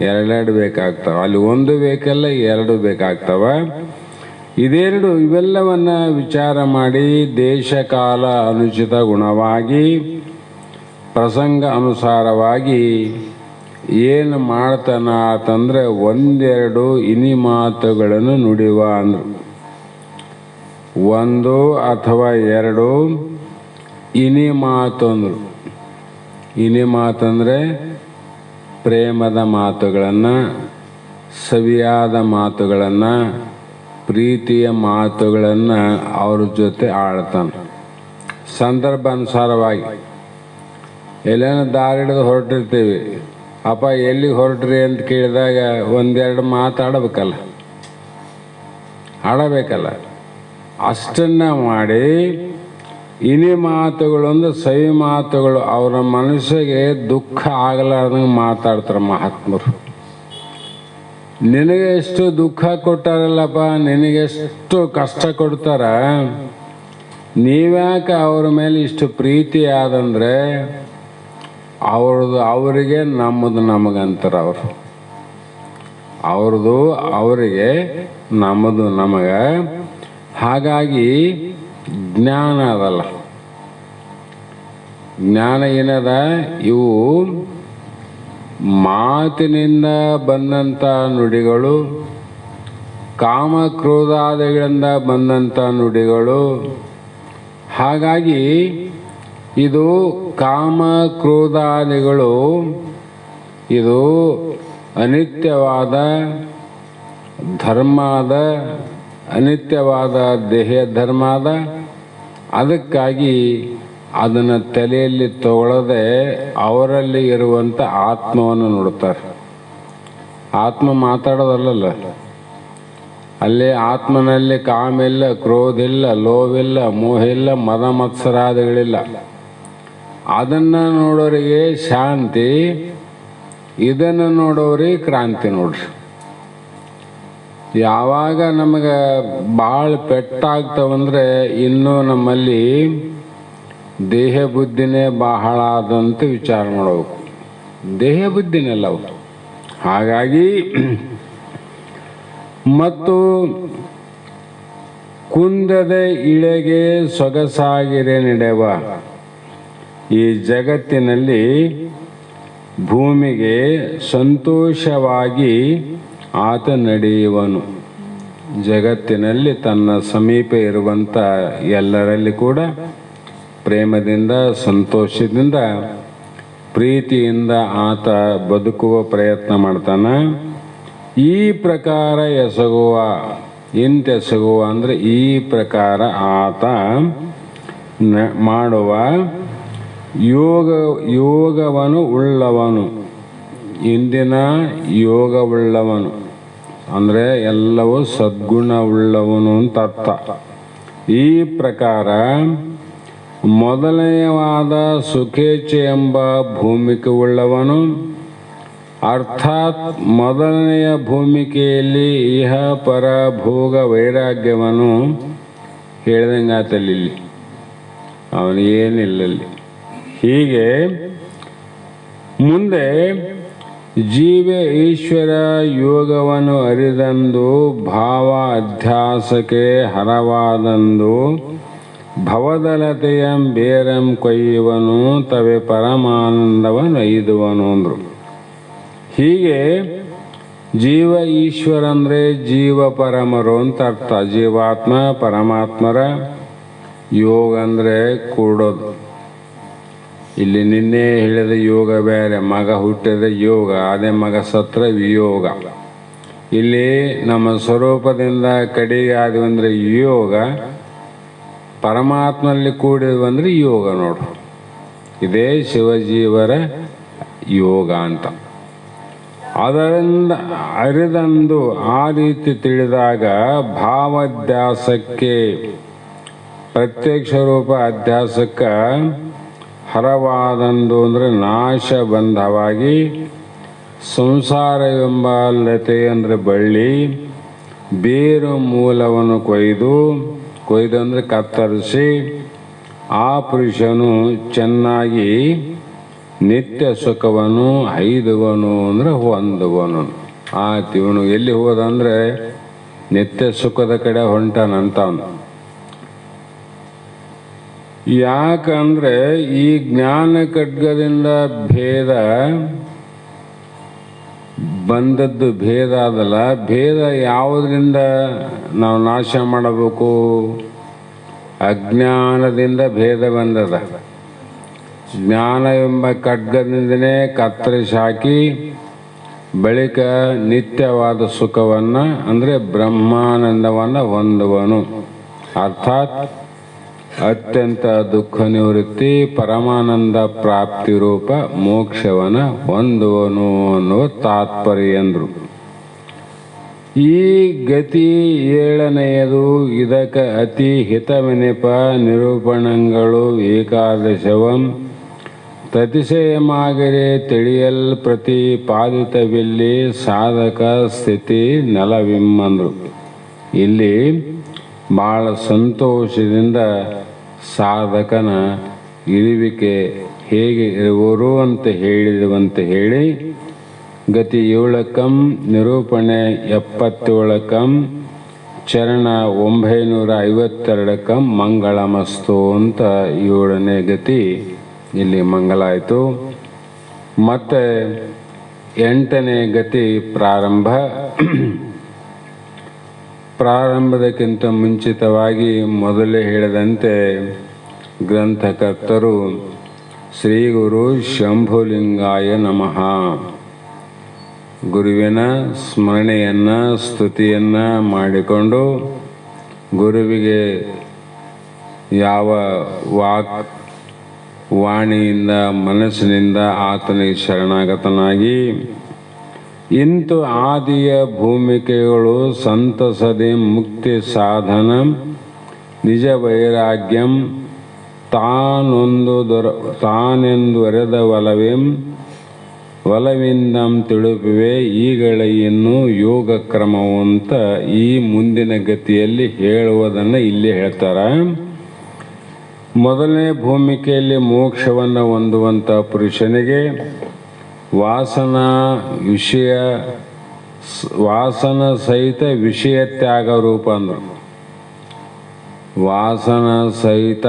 ಎರಡೆರಡು ಬೇಕಾಗ್ತವೆ, ಅಲ್ಲಿ ಒಂದು ಬೇಕಲ್ಲ ಎರಡು ಬೇಕಾಗ್ತವೆ. ಇವೆಲ್ಲವನ್ನ ವಿಚಾರ ಮಾಡಿ ದೇಶ ಕಾಲ ಅನುಚಿತ ಗುಣವಾಗಿ ಪ್ರಸಂಗ ಅನುಸಾರವಾಗಿ ಏನು ಮಾಡ್ತಾನ ಅಂತಂದ್ರೆ ಒಂದೆರಡು ಇನಿ ಮಾತುಗಳನ್ನು ನುಡಿಯುವ ಅಂದರು. ಒಂದು ಅಥವಾ ಎರಡು ಇನಿ ಮಾತು ಅಂದರು. ಇನಿ ಮಾತಂದರೆ ಪ್ರೇಮದ ಮಾತುಗಳನ್ನು, ಸವಿಯಾದ ಮಾತುಗಳನ್ನು, ಪ್ರೀತಿಯ ಮಾತುಗಳನ್ನು ಅವ್ರ ಜೊತೆ ಆಡ್ತಾನೆ. ಸಂದರ್ಭ ಅನುಸಾರವಾಗಿ ಎಲ್ಲೇನೋ ದಾರಿ ಹಿಡಿದು ಹೊರಟಿರ್ತೀವಿ, ಅಪ್ಪ ಎಲ್ಲಿಗೆ ಹೊರಟ್ರಿ ಅಂತ ಕೇಳಿದಾಗ ಒಂದೆರಡು ಮಾತಾಡಬೇಕಲ್ಲ, ಆಡಬೇಕಲ್ಲ. ಅಷ್ಟನ್ನ ಮಾಡಿ ಇನಿ ಮಾತುಗಳು ಅಂದ್ರೆ ಸವಿ ಮಾತುಗಳು, ಅವರ ಮನಸ್ಸಿಗೆ ದುಃಖ ಆಗಲಾರ್ದಂಗೆ ಮಾತಾಡ್ತಾರೆ ಮಹಾತ್ಮರು. ನಿನಗೆ ಎಷ್ಟು ದುಃಖ ಕೊಟ್ಟಾರಲ್ಲಪ್ಪ, ನಿನಗೆಷ್ಟು ಕಷ್ಟ ಕೊಡ್ತಾರ, ನೀವ್ಯಾಕೆ ಅವ್ರ ಮೇಲೆ ಇಷ್ಟು ಪ್ರೀತಿ ಆದಂದ್ರೆ ಅವರಿಗೆ ನಮ್ಮದು ನಮಗಂತಾರ. ಅವ್ರದ್ದು ಅವರಿಗೆ, ನಮ್ಮದು ನಮಗ. ಹಾಗಾಗಿ ಜ್ಞಾನ ಅದಲ್ಲ, ಜ್ಞಾನ ಏನದ, ಇವು ಮಾತಿನಿಂದ ಬಂದಂಥ ನುಡಿಗಳು, ಕಾಮಕ್ರೋಧಾದಿಗಳಿಂದ ಬಂದಂಥ ನುಡಿಗಳು. ಹಾಗಾಗಿ ಇದು ಕಾಮಕ್ರೋಧಾದಿಗಳು ಇದು ಅನಿತ್ಯವಾದ ಧರ್ಮದ, ಅನಿತ್ಯವಾದ ದೇಹ ಧರ್ಮದ. ಅದಕ್ಕಾಗಿ ಅದನ್ನು ತಲೆಯಲ್ಲಿ ತಗೊಳ್ಳದೆ ಅವರಲ್ಲಿ ಇರುವಂಥ ಆತ್ಮವನ್ನು ನೋಡ್ತಾರೆ. ಆತ್ಮ ಮಾತಾಡೋದಲ್ಲ, ಅಲ್ಲಿ ಆತ್ಮನಲ್ಲಿ ಕಾಮ ಇಲ್ಲ, ಕ್ರೋಧ ಇಲ್ಲ, ಲೋಭಿಲ್ಲ, ಮೋಹ ಇಲ್ಲ, ಮದ ಮತ್ಸರಾದಿಗಳಿಲ್ಲ. ಅದನ್ನು ನೋಡೋರಿಗೆ ಶಾಂತಿ, ಇದನ್ನು ನೋಡೋರಿಗೆ ಕ್ರಾಂತಿ. ನೋಡ್ರಿ, ಯಾವಾಗ ನಮಗೆ ಭಾಳ ಪೆಟ್ಟಾಗ್ತವಂದ್ರೆ ಇನ್ನೂ ನಮ್ಮಲ್ಲಿ ದೇಹ ಬುದ್ಧಿನೇ ಬಹಳ ಆದಂತ ವಿಚಾರ ಮಾಡಬೇಕು. ದೇಹ ಬುದ್ಧಿನೆಲ್ಲವು. ಹಾಗಾಗಿ ಮತ್ತು ಕುಂದದ ಇಳೆಗೆ ಸೊಗಸಾಗಿರೆ ನಡೆವ ಈ ಜಗತ್ತಿನಲ್ಲಿ ಭೂಮಿಗೆ ಸಂತೋಷವಾಗಿ ಆತ ನಡೆಯುವನು. ಜಗತ್ತಿನಲ್ಲಿ ತನ್ನ ಸಮೀಪ ಇರುವಂಥ ಎಲ್ಲರಲ್ಲಿ ಕೂಡ ಪ್ರೇಮದಿಂದ, ಸಂತೋಷದಿಂದ, ಪ್ರೀತಿಯಿಂದ ಆತ ಬದುಕುವ ಪ್ರಯತ್ನ ಮಾಡ್ತಾನೆ. ಈ ಪ್ರಕಾರ ಎಸಗುವ, ಇಂತೆಸಗುವ ಅಂದರೆ ಈ ಪ್ರಕಾರ ಆತ ಮಾಡುವ ಯೋಗವನ್ನು ಉಳ್ಳವನು, ಇಂದಿನ ಯೋಗವುಳ್ಳವನು ಅಂದರೆ ಎಲ್ಲವೂ ಸದ್ಗುಣವುಳ್ಳವನು ಅಂತ ಅರ್ಥ. ಈ ಪ್ರಕಾರ ಮೊದಲನೆಯವಾದ ಸುಖೇಚ್ಛೆ ಎಂಬ ಭೂಮಿಕೆ ಉಳ್ಳವನು, ಅರ್ಥಾತ್ ಮೊದಲನೆಯ ಭೂಮಿಕೆಯಲ್ಲಿ ಇಹ ಪರ ಭೋಗ ವೈರಾಗ್ಯವನ್ನು ಹೇಳ್ದಂಗಾತಲ್ಲಿ, ಅವನಿಗೇನಿಲ್ಲಲ್ಲಿ. ಹೀಗೆ ಮುಂದೆ ಜೀವ ಈಶ್ವರ ಯೋಗವನ್ನು ಅರಿದಂದು ಭಾವ ಅಧ್ಯಾಸಕ್ಕೆ ಹರವಾದಂದು ಭವದಲತೆಯಂ ಬೇರಂ ಕೊಯ್ಯುವನು ತವೆ ಪರಮಾನಂದವನ್ನು ಐದುವನು ಅಂದರು. ಹೀಗೆ ಜೀವ ಈಶ್ವರ ಅಂದರೆ ಜೀವ ಪರಮರು ಅಂತ ಅರ್ಥ. ಜೀವಾತ್ಮ ಪರಮಾತ್ಮರ ಯೋಗ ಅಂದರೆ ಕೂಡೋದು. ಇಲ್ಲಿ ನಿನ್ನೆ ಹೇಳಿದ ಯೋಗ ಬೇರೆ, ಮಗ ಹುಟ್ಟಿದ ಯೋಗ, ಅದೇ ಮಗ ಸತ್ರ ವಿಯೋಗ. ಇಲ್ಲಿ ನಮ್ಮ ಸ್ವರೂಪದಿಂದ ಕಡೆಗೆ ಆದವು ಅಂದರೆ ಯೋಗ, ಪರಮಾತ್ಮನಲ್ಲಿ ಕೂಡಿದ್ವು ಅಂದರೆ ಯೋಗ. ನೋಡು, ಇದೇ ಶಿವಜೀವರ ಯೋಗ ಅಂತ. ಅದರಿಂದ ಅರಿದಂದು ಆ ರೀತಿ ತಿಳಿದಾಗ ಭಾವಾಧ್ಯಾಸಕ್ಕೆ, ಪ್ರತ್ಯಕ್ಷ ರೂಪ ಅಧ್ಯಾಸಕ್ಕೆ ಹರವಾದಂದು ಅಂದರೆ ನಾಶ ಬಂಧವಾಗಿ, ಸಂಸಾರವೆಂಬ ಲತೆ ಅಂದರೆ ಬಳ್ಳಿ, ಬೇರು ಮೂಲವನ್ನು ಕೊಯ್ದು ಅಂದರೆ ಕತ್ತರಿಸಿ ಆ ಪುರುಷನು ಚೆನ್ನಾಗಿ ನಿತ್ಯ ಸುಖವನ್ನು ಐದುವನು ಅಂದರೆ ಹೊಂದುವನು. ಇವನು ಎಲ್ಲಿ ಹೋದಂದರೆ ನಿತ್ಯ ಸುಖದ ಕಡೆ ಹೊಂಟಾನಂತವನು. ಯಾಕಂದ್ರೆ ಈ ಜ್ಞಾನ ಖಡ್ಗದಿಂದ ಭೇದ ಬಂದದ್ದು ಭೇದ ಅದಲ್ಲ. ಭೇದ ಯಾವುದರಿಂದ ನಾವು ನಾಶ ಮಾಡಬೇಕು? ಅಜ್ಞಾನದಿಂದ ಭೇದ ಬಂದದ. ಜ್ಞಾನ ಎಂಬ ಖಡ್ಗದಿಂದನೇ ಕತ್ತರಿಸಿ ಹಾಕಿ ಬಳಿಕ ನಿತ್ಯವಾದ ಸುಖವನ್ನು ಅಂದರೆ ಬ್ರಹ್ಮಾನಂದವನ್ನು ಹೊಂದುವನು. ಅರ್ಥಾತ್ ಅತ್ಯಂತ ದುಃಖ ನಿವೃತ್ತಿ, ಪರಮಾನಂದ ಪ್ರಾಪ್ತಿ ರೂಪ ಮೋಕ್ಷವನ ಹೊಂದುವನು ಅನ್ನುವ ತಾತ್ಪರ್ಯ ಎಂದರು. ಈ ಗತಿ ಏಳನೆಯದು. ಇದಕ್ಕೆ ಅತಿ ಹಿತವೆನೆಪ ನಿರೂಪಣಗಳು ಏಕಾದಶವಂ ತತಿಶಯಮಾಗರೆ ತಿಳಿಯಲ್ ಪ್ರತಿಪಾದಿತವಿಲ್ಲಿ ಸಾಧಕ ಸ್ಥಿತಿ ನೆಲವಿಮ್ಮಂದರು. ಇಲ್ಲಿ ಭಾಳ ಸಂತೋಷದಿಂದ ಸಾಧಕನ ಇರುವಿಕೆ ಹೇಗೆ ಇರುವರು ಅಂತ ಹೇಳಿ ಗತಿ 7 ನಿರೂಪಣೆ 77 ಚರಣ 952 ಮಂಗಳಮಸ್ತು ಅಂತ 7ನೇ ಗತಿ ಇಲ್ಲಿ ಮಂಗಲ ಆಯಿತು. ಮತ್ತು 8ನೇ ಗತಿ ಪ್ರಾರಂಭ. ಪ್ರಾರಂಭದಕ್ಕಿಂತ ಮುಂಚಿತವಾಗಿ ಮೊದಲೇ ಹೇಳಿದಂತೆ ಗ್ರಂಥಕರ್ತರು ಶ್ರೀ ಗುರು ಶಂಭುಲಿಂಗಾಯ ನಮಃ ಗುರುವಿನ ಸ್ಮರಣೆಯನ್ನು ಸ್ತುತಿಯನ್ನು ಮಾಡಿಕೊಂಡು ಗುರುವಿಗೆ ಯಾವ ವಾಣಿಯಿಂದ ಮನಸ್ಸಿನಿಂದ ಆತನಿಗೆ ಶರಣಾಗತನಾಗಿ ಇಂತು ಆದಿಯ ಭೂಮಿಕೆಗಳು ಸಂತಸದೆ ಮುಕ್ತಿ ಸಾಧನ ನಿಜ ವೈರಾಗ್ಯಂ ತಾನೆಂದೊರೆದ ಒಲವಿಂದಂ ತಿಳುಪುವೆ ಈಗಳ ಇನ್ನು ಯೋಗ ಕ್ರಮವು ಅಂತ ಈ ಮುಂದಿನ ಗತಿಯಲ್ಲಿ ಹೇಳುವುದನ್ನು ಇಲ್ಲಿ ಹೇಳ್ತಾರೆ. ಮೊದಲನೇ ಭೂಮಿಕೆಯಲ್ಲಿ ಮೋಕ್ಷವನ್ನು ಹೊಂದುವಂಥ ಪುರುಷನಿಗೆ ವಾಸನ ಸಹಿತ ವಿಷಯ ತ್ಯಾಗ ರೂಪ ಅಂದರು. ವಾಸನ ಸಹಿತ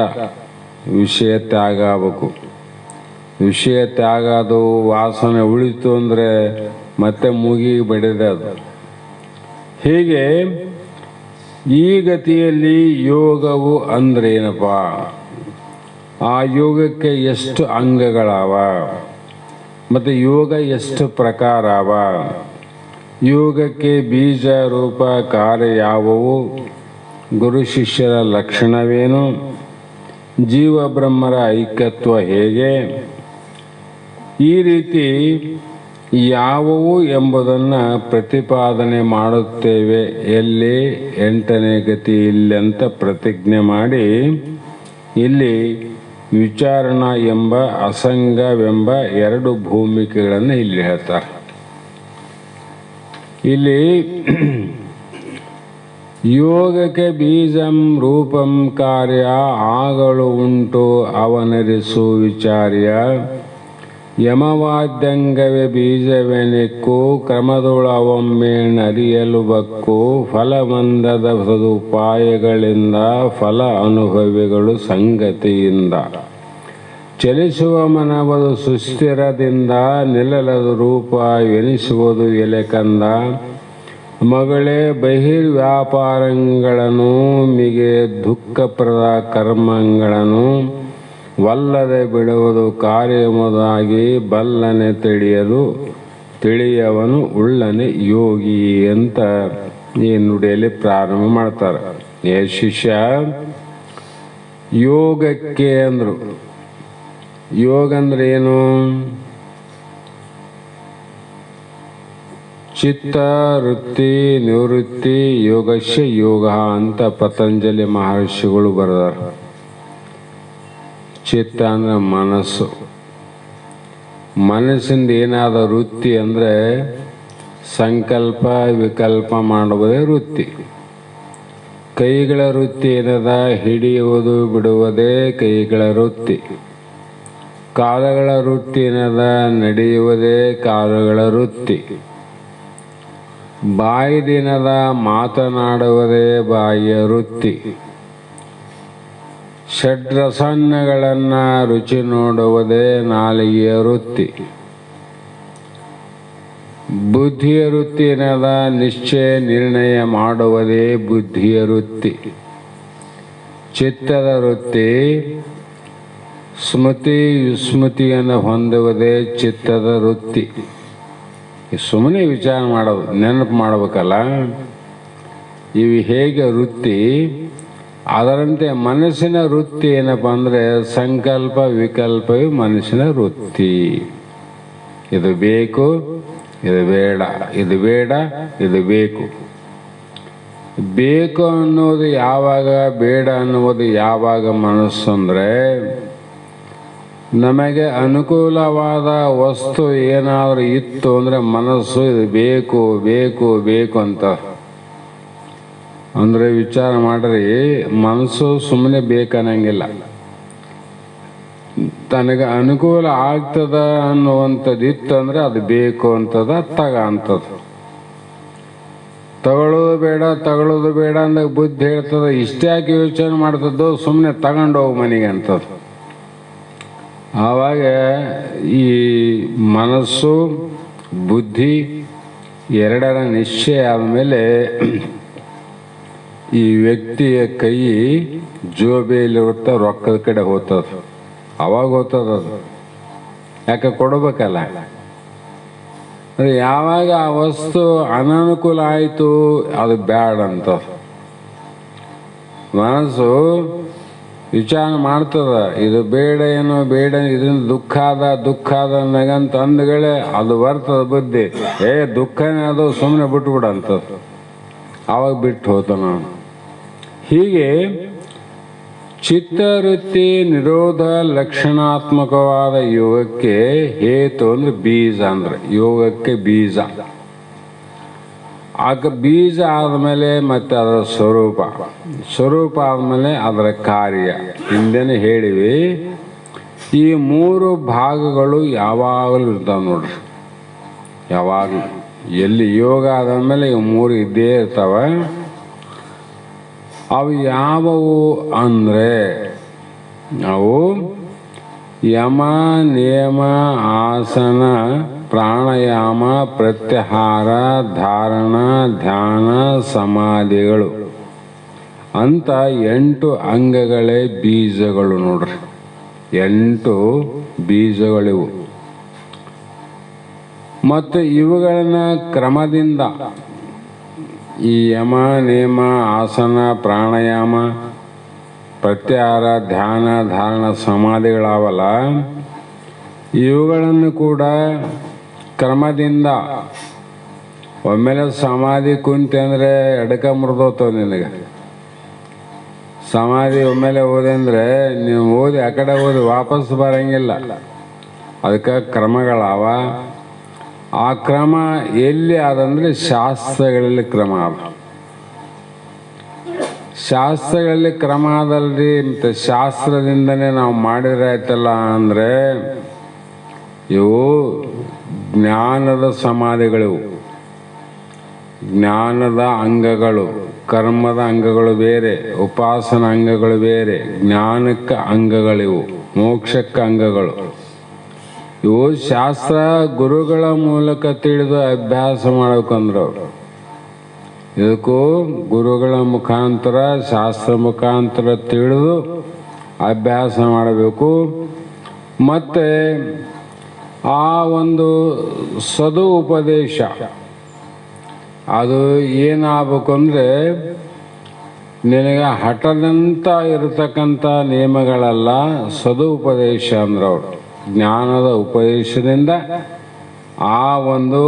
ವಿಷಯ ತ್ಯಾಗ ಆಗಬೇಕು. ವಿಷಯ ತ್ಯಾಗ ಅದು ವಾಸನೆ ಉಳಿತು ಅಂದರೆ ಮತ್ತೆ ಮುಗಿ ಬಡಿದದು. ಹೀಗೆ ಈ ಗತಿಯಲ್ಲಿ ಯೋಗವು ಅಂದ್ರೇನಪ್ಪ, ಆ ಯೋಗಕ್ಕೆ ಎಷ್ಟು ಅಂಗಗಳವ ಮತ್ತು ಯೋಗ ಎಷ್ಟು ಪ್ರಕಾರ ಅವ, ಯೋಗಕ್ಕೆ ಬೀಜ ರೂಪ ಕಾರ್ಯ ಯಾವುವು, ಗುರು ಶಿಷ್ಯರ ಲಕ್ಷಣವೇನು, ಜೀವ ಬ್ರಹ್ಮರ ಐಕ್ಯತ್ವ ಹೇಗೆ, ಈ ರೀತಿ ಯಾವುವು ಎಂಬುದನ್ನು ಪ್ರತಿಪಾದನೆ ಮಾಡುತ್ತೇವೆ. ಎಲ್ಲಿ 8ನೇ ಗತಿ ಇಲ್ಲಿ ಅಂತ ಪ್ರತಿಜ್ಞೆ ಮಾಡಿ ಇಲ್ಲಿ ವಿಚಾರಣ ಎಂಬ ಅಸಂಗವೆಂಬ 2 ಭೂಮಿಕೆಗಳನ್ನು ಇಲ್ಲಿ ಹೇಳ್ತಾರೆ. ಇಲ್ಲಿ ಯೋಗಕ್ಕೆ ಬೀಜಂ ರೂಪಂ ಕಾರ್ಯ ಆಗಲು ಉಂಟು ಅವನರಿಸು ವಿಚಾರ್ಯ ಯಮವಾದ್ಯಂಗವೇ ಬೀಜವೆನಿಕ್ಕು ಕ್ರಮದೊಳವೊಮ್ಮೆಣರಿಯಲು ಬಕ್ಕು ಫಲವಂದದ ಸದುಪಾಯಗಳಿಂದ ಫಲ ಅನುಭವಿಗಳು ಸಂಗತಿಯಿಂದ ಚಲಿಸುವ ಮನವದು ಸುಸ್ಥಿರದಿಂದ ನಿಲ್ಲಲದು ರೂಪ ಎನಿಸುವುದು ಎಲೆಕಂದ ಮಗಳೇ ಬಹಿರ್ವ್ಯಾಪಾರಗಳನ್ನು ಮಿಗೆ ದುಃಖಪ್ರದ ಕರ್ಮಗಳನ್ನು ವಲ್ಲದೆ ಬಿಡುವುದು ಕಾರ್ಯಮುದಾಗಿ ಬಲ್ಲನೆ ತಿಳಿಯವನು ಉಳ್ಳನೆ ಯೋಗಿ ಅಂತ ಈ ನುಡಿಯಲ್ಲಿ ಪ್ರಾರಂಭ ಮಾಡ್ತಾರೆ. ಶಿಷ್ಯ ಯೋಗಕ್ಕೆ ಅಂದರು. ಯೋಗ ಅಂದ್ರೆ ಏನು? ಚಿತ್ತ ವೃತ್ತಿ ನಿವೃತ್ತಿ ಯೋಗಶ್ಯ ಯೋಗ ಅಂತ ಪತಂಜಲಿ ಮಹರ್ಷಿಗಳು ಬರೆದಾರ. ಚಿತ್ತ ಅಂದ್ರೆ ಮನಸ್ಸು. ಮನಸ್ಸಿಂದ ಏನಾದ ವೃತ್ತಿ ಅಂದರೆ ಸಂಕಲ್ಪ ವಿಕಲ್ಪ ಮಾಡುವುದೇ ವೃತ್ತಿ. ಕೈಗಳ ವೃತ್ತಿ ಏನದ? ಹಿಡಿಯುವುದು ಬಿಡುವುದೇ ಕೈಗಳ ವೃತ್ತಿ. ಕಾಲುಗಳ ವೃತ್ತಿ ಏನದ? ನಡೆಯುವುದೇ ಕಾಲುಗಳ ವೃತ್ತಿ. ಬಾಯಿದಿನದ? ಮಾತನಾಡುವುದೇ ಬಾಯಿಯ ವೃತ್ತಿ. ಷಡ್ರಸನ್ನಗಳನ್ನು ರುಚಿ ನೋಡುವುದೇ ನಾಲಿಗೆಯ ವೃತ್ತಿ. ಬುದ್ಧಿಯ ವೃತ್ತಿ ಏನದ? ನಿಶ್ಚಯ ನಿರ್ಣಯ ಮಾಡುವುದೇ ಬುದ್ಧಿಯ ವೃತ್ತಿ. ಚಿತ್ತದ ವೃತ್ತಿ ಸ್ಮೃತಿ ವಿಸ್ಮೃತಿಯನ್ನು ಹೊಂದುವುದೇ ಚಿತ್ತದ ವೃತ್ತಿ. ಸುಮ್ಮನೆ ವಿಚಾರ ಮಾಡೋದು, ನೆನಪು ಮಾಡಬೇಕಲ್ಲ. ಇವು ಹೇಗೆ ವೃತ್ತಿ, ಅದರಂತೆ ಮನಸ್ಸಿನ ವೃತ್ತಿ ಏನಪ್ಪ ಅಂದರೆ ಸಂಕಲ್ಪ ವಿಕಲ್ಪವೇ ಮನಸ್ಸಿನ ವೃತ್ತಿ. ಇದು ಬೇಕು, ಇದು ಬೇಡ, ಇದು ಬೇಡ, ಇದು ಬೇಕು. ಬೇಕು ಅನ್ನೋದು ಯಾವಾಗ, ಬೇಡ ಅನ್ನುವುದು ಯಾವಾಗ ಮನಸ್ಸು ಅಂದರೆ ನಮಗೆ ಅನುಕೂಲವಾದ ವಸ್ತು ಏನಾದರೂ ಇತ್ತು ಅಂದರೆ ಮನಸ್ಸು ಇದು ಬೇಕು ಬೇಕು ಬೇಕು ಅಂತ ಅಂದರೆ ವಿಚಾರ ಮಾಡ್ರಿ. ಮನಸ್ಸು ಸುಮ್ಮನೆ ಬೇಕನ್ನಂಗಿಲ್ಲ. ತನಗೆ ಅನುಕೂಲ ಆಗ್ತದ ಅನ್ನುವಂಥದ್ದು ಇತ್ತಂದರೆ ಅದು ಬೇಕು ಅಂತದ, ಅಂಥದ್ದು. ತಗೊಳ್ಳೋದು ಬೇಡ ಅಂದಾಗ ಬುದ್ಧಿ ಹೇಳ್ತದ, ಇಷ್ಟ್ಯಾಕೆ ಯೋಚನೆ ಮಾಡ್ತದ್ದು, ಸುಮ್ಮನೆ ತಗೊಂಡು ಹೋಗಿ ಮನೆಗೆ ಅಂತದ್ದು. ಆವಾಗ ಈ ಮನಸ್ಸು ಬುದ್ಧಿ ಎರಡರ ನಿಶ್ಚಯ ಆದಮೇಲೆ ಈ ವ್ಯಕ್ತಿಯ ಕೈ ಜೋಬೆಯಲ್ಲಿರುತ್ತೆ, ರೊಕ್ಕದ ಕಡೆ ಹೋಗ್ತದ. ಅವಾಗ ಹೋಗ್ತದದು, ಯಾಕೆ ಕೊಡಬೇಕಲ್ಲ. ಯಾವಾಗ ಆ ವಸ್ತು ಅನಾನುಕೂಲ ಆಯಿತು ಅದು ಬ್ಯಾಡ ಅಂತ ಮನಸ್ಸು ವಿಚಾರ ಮಾಡ್ತದ. ಇದು ಬೇಡ ಏನೋ ಬೇಡ, ಇದರಿಂದ ದುಃಖ ಆದ ನಗಂತ ಅಂದಗಳೇ ಅದು ಬರ್ತದ ಬುದ್ಧಿ, ದುಃಖನೇ ಅದು, ಸುಮ್ಮನೆ ಬಿಟ್ಬಿಡಂತದ್ದು. ಆವಾಗ ಬಿಟ್ಟು ಹೋತ ನಾನು. ಹೀಗೆ ಚಿತ್ತವೃತ್ತಿ ನಿರೋಧ ಲಕ್ಷಣಾತ್ಮಕವಾದ ಯೋಗಕ್ಕೆ ಹೇತು ಅಂದ್ರೆ ಬೀಜ, ಅಂದ್ರೆ ಯೋಗಕ್ಕೆ ಬೀಜ. ಆಗ ಬೀಜ ಆದಮೇಲೆ ಮತ್ತೆ ಅದರ ಸ್ವರೂಪ ಆದಮೇಲೆ ಅದರ ಕಾರ್ಯ. ಹಿಂದೆನೇ ಹೇಳಿವಿ, ಈ ಮೂರು ಭಾಗಗಳು ಯಾವಾಗಲೂ ಇರ್ತಾವೆ ನೋಡ್ರಿ. ಯಾವಾಗಲೂ ಎಲ್ಲಿ ಯೋಗ ಆದಮೇಲೆ ಇವು ಮೂರು ಇದ್ದೇ ಇರ್ತಾವ. ಅವು ಯಾವುವು ಅಂದರೆ ಅವು ಯಮ ನಿಯಮ ಆಸನ ಪ್ರಾಣಾಯಾಮ ಪ್ರತ್ಯಾಹಾರ ಧಾರಣ ಧ್ಯಾನ ಸಮಾಧಿಗಳು ಅಂತ 8 ಅಂಗಗಳೇ ಬೀಜಗಳು ನೋಡ್ರಿ. 8 ಬೀಜಗಳಿವು. ಮತ್ತು ಇವುಗಳನ್ನ ಕ್ರಮದಿಂದ ಈ ಯಮ ನಿಯಮ ಆಸನ ಪ್ರಾಣಾಯಾಮ ಪ್ರತ್ಯಾಹಾರ ಧ್ಯಾನ ಧಾರಣ ಸಮಾಧಿಗಳಾವಲ್ಲ, ಇವುಗಳನ್ನು ಕೂಡ ಕ್ರಮದಿಂದ ಒಮ್ಮೆಲೆ ಸಮಾಧಿ ಕುಂತೆ ಅಂದರೆ ಎಡಕ ಮುರಿದೋಗ್ತವೆ ನಿನಗೆ. ಸಮಾಧಿ ಒಮ್ಮೆಲೆ ಓದಿ ಅಂದರೆ ನೀವು ಓದಿ ಆ ಕಡೆ ಓದಿ ವಾಪಸ್ ಬರಂಗಿಲ್ಲ. ಅದಕ್ಕೆ ಕ್ರಮಗಳಾವ. ಆ ಕ್ರಮ ಎಲ್ಲಿ ಆದಂದ್ರೆ ಶಾಸ್ತ್ರಗಳಲ್ಲಿ ಕ್ರಮ ಅದ. ಶಾಸ್ತ್ರಗಳಲ್ಲಿ ಕ್ರಮ ಅದಲ್ರಿ, ಮತ್ತು ಶಾಸ್ತ್ರದಿಂದನೇ ನಾವು ಮಾಡಿದ್ರೆ ಆಯ್ತಲ್ಲ ಅಂದರೆ ಇವು ಜ್ಞಾನದ ಸಮಾಧಿಗಳಿವು, ಜ್ಞಾನದ ಅಂಗಗಳು. ಕರ್ಮದ ಅಂಗಗಳು ಬೇರೆ, ಉಪಾಸನ ಅಂಗಗಳು ಬೇರೆ, ಜ್ಞಾನಕ್ಕೆ ಅಂಗಗಳಿವು, ಮೋಕ್ಷಕ್ಕೆ ಅಂಗಗಳು. ಇವು ಶಾಸ್ತ್ರ ಗುರುಗಳ ಮೂಲಕ ತಿಳಿದು ಅಭ್ಯಾಸ ಮಾಡಬೇಕಂದ್ರೆ ಅವರು ಇದಕ್ಕೂ ಗುರುಗಳ ಮುಖಾಂತರ ಶಾಸ್ತ್ರ ಮುಖಾಂತರ ತಿಳಿದು ಅಭ್ಯಾಸ ಮಾಡಬೇಕು. ಮತ್ತು ಆ ಒಂದು ಸದು ಉಪದೇಶ ಅದು ಏನಾಗಬೇಕು ಅಂದರೆ ನಿನಗೆ ಹಠದಂತ ಇರತಕ್ಕಂಥ ನಿಯಮಗಳಲ್ಲ, ಸದು ಉಪದೇಶ ಅಂದ್ರೆ ಅವರು ಜ್ಞಾನದ ಉಪದೇಶದಿಂದ ಆ ಒಂದು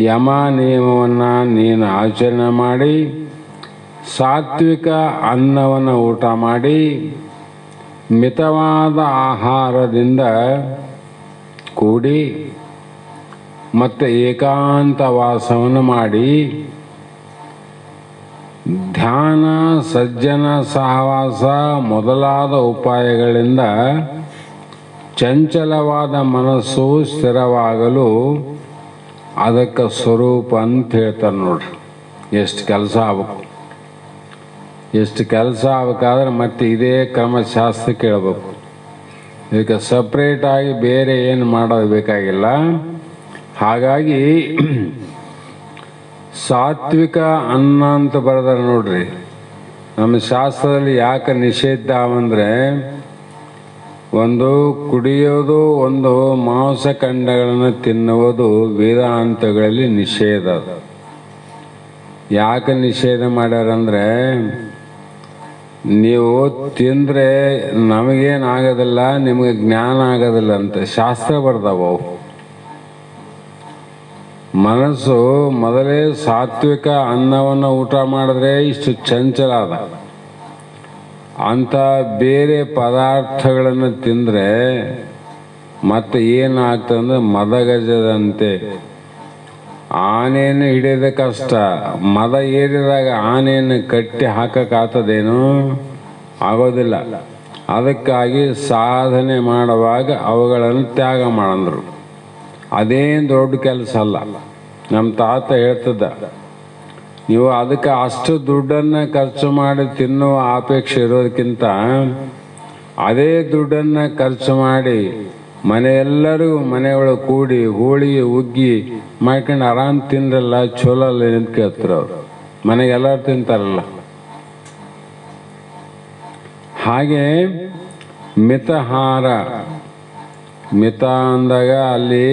ಯಮ ನಿಯಮವನ್ನು ನೀನು ಆಚರಣೆ ಮಾಡಿ ಸಾತ್ವಿಕ ಅನ್ನವನ್ನು ಊಟ ಮಾಡಿ ಮಿತವಾದ ಆಹಾರದಿಂದ ಕೂಡಿ ಮತ್ತು ಏಕಾಂತ ವಾಸವನ್ನು ಮಾಡಿ ಧ್ಯಾನ ಸಜ್ಜನ ಸಹವಾಸ ಮೊದಲಾದ ಉಪಾಯಗಳಿಂದ ಚಂಚಲವಾದ ಮನಸ್ಸು ಸ್ಥಿರವಾಗಲು ಅದಕ್ಕೆ ಸ್ವರೂಪ ಅಂತ ಹೇಳ್ತಾರೆ ನೋಡ್ರಿ. ಎಷ್ಟು ಕೆಲಸ ಆಗ್ಬೇಕು, ಎಷ್ಟು ಕೆಲಸ ಆಗ್ಬೇಕಾದ್ರೆ ಮತ್ತೆ ಇದೇ ಕ್ರಮಶಾಸ್ತ್ರ ಕೇಳಬೇಕು. ಇದಕ್ಕೆ ಸಪ್ರೇಟಾಗಿ ಬೇರೆ ಏನು ಮಾಡೋದು ಬೇಕಾಗಿಲ್ಲ. ಹಾಗಾಗಿ ಸಾತ್ವಿಕ ಅನ್ನ ಅಂತ ಬರೆದಾರೆ ನೋಡ್ರಿ. ನಮ್ಮ ಶಾಸ್ತ್ರದಲ್ಲಿ ಯಾಕೆ ನಿಷೇಧ ಅಂದರೆ ಒಂದು ಕುಡಿಯೋದು, ಒಂದು ಮಾಂಸಖಂಡಗಳನ್ನು ತಿನ್ನುವುದು ವೇದಾಂತಗಳಲ್ಲಿ ನಿಷೇಧ. ಯಾಕೆ ನಿಷೇಧ ಮಾಡ್ಯಾರಂದ್ರೆ ನೀವು ತಿಂದರೆ ನಮಗೇನಾಗೋದಿಲ್ಲ, ನಿಮಗೆ ಜ್ಞಾನ ಆಗೋದಿಲ್ಲ ಅಂತ ಶಾಸ್ತ್ರ ಬರ್ತಾವ. ಮನಸ್ಸು ಮೊದಲೇ ಸಾತ್ವಿಕ ಅನ್ನವನ್ನು ಊಟ ಮಾಡಿದ್ರೆ ಇಷ್ಟು ಚಂಚಲ ಅದ. ಅಂಥ ಬೇರೆ ಪದಾರ್ಥಗಳನ್ನು ತಿಂದರೆ ಮತ್ತೆ ಏನಾಗ್ತದಂದ್ರೆ ಮದಗಜದಂತೆ. ಆನೆಯನ್ನು ಹಿಡಿಯೋದು ಕಷ್ಟ, ಮದ ಏರಿದಾಗ ಆನೆಯನ್ನು ಕಟ್ಟಿ ಹಾಕಕ್ಕಾಗ್ತದೇನು? ಆಗೋದಿಲ್ಲ. ಅದಕ್ಕಾಗಿ ಸಾಧನೆ ಮಾಡುವಾಗ ಅವುಗಳನ್ನು ತ್ಯಾಗ ಮಾಡಂದ್ರು. ಅದೇನು ದೊಡ್ಡ ಕೆಲಸ ಅಲ್ಲ. ನಮ್ಮ ತಾತ ಹೇಳ್ತಿದ್ದ, ನೀವು ಅದಕ್ಕೆ ಅಷ್ಟು ದುಡ್ಡನ್ನು ಖರ್ಚು ಮಾಡಿ ತಿನ್ನುವ ಅಪೇಕ್ಷೆ ಇರೋದಕ್ಕಿಂತ ಅದೇ ದುಡ್ಡನ್ನು ಖರ್ಚು ಮಾಡಿ ಮನೆಯೆಲ್ಲರೂ ಮನೆಯೊಳಗೆ ಕೂಡಿ ಹೋಳಿಗೆ ಉಗ್ಗಿ ಮಾಡ್ಕೊಂಡು ಆರಾಮ್ ತಿಂದ್ರಲ್ಲ ಚಲೋ ಅಲ್ಲ ಅಂತ ಕೇಳ್ತಾರೆ ಅವ್ರು. ಮನೆಗೆ ಎಲ್ಲರೂ ತಿಂತಾರಲ್ಲ. ಹಾಗೆ ಮಿತಾಹಾರ, ಮಿತ ಅಂದಾಗ ಅಲ್ಲಿ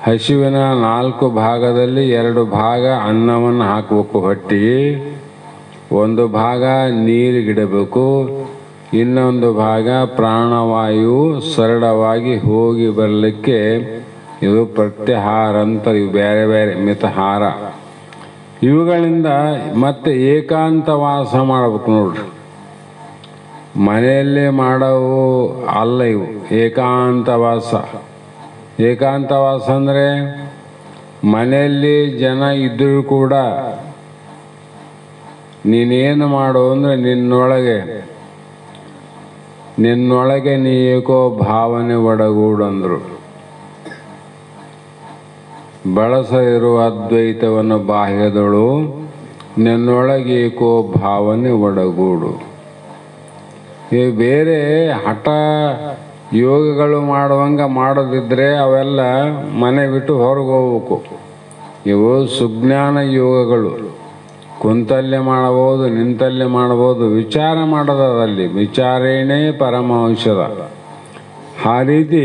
ಹಸಿವಿನ 4 ಭಾಗದಲ್ಲಿ 2 ಭಾಗ ಅನ್ನವನ್ನು ಹಾಕಬೇಕು ಹೊಟ್ಟಿಗೆ, 1 ಭಾಗ ನೀರಿಗಿಡಬೇಕು, ಇನ್ನೊಂದು ಭಾಗ ಪ್ರಾಣವಾಯು ಸರಳವಾಗಿ ಹೋಗಿ ಬರಲಿಕ್ಕೆ ಇದು ಪ್ರತ್ಯಾಹಾರ ಅಂತ. ಇವು ಬೇರೆ ಬೇರೆ ಮಿತಾಹಾರ. ಇವುಗಳಿಂದ ಮತ್ತೆ ಏಕಾಂತವಾಸ ಮಾಡಬೇಕು ನೋಡ್ರಿ. ಮನೆಯಲ್ಲೇ ಮಾಡವು ಅಲ್ಲ ಇವು, ಏಕಾಂತವಾಸ. ಏಕಾಂತವಾಸ ಅಂದರೆ ಮನೆಯಲ್ಲಿ ಜನ ಇದ್ದರೂ ಕೂಡ ನೀನೇನು ಮಾಡು ಅಂದರೆ ನಿನ್ನೊಳಗೆ ನೀ ಏಕೋ ಭಾವನೆ ಒಡಗೂಡಂದ್ರು. ಬಳಸ ಇರುವ ಅದ್ವೈತವನ್ನು ಬಾಹ್ಯದಳು, ನಿನ್ನೊಳಗೆ ಏಕೋ ಭಾವನೆ ಒಡಗೂಡು. ಇವು ಬೇರೆ ಹಠ ಯೋಗಗಳು ಮಾಡುವಂಗೆ ಮಾಡೋದಿದ್ರೆ ಅವೆಲ್ಲ ಮನೆ ಬಿಟ್ಟು ಹೊರಗೆ ಹೋಗ್ಬೇಕು. ಇವು ಸುಜ್ಞಾನ ಯೋಗಗಳು. ಕುಂತಲ್ಲೇ ಮಾಡಬಹುದು, ನಿಂತಲ್ಲೇ ಮಾಡಬಹುದು, ವಿಚಾರ ಮಾಡೋದಲ್ಲಿ ವಿಚಾರೇಣೇ ಪರಮೌಷಧ. ಆ ರೀತಿ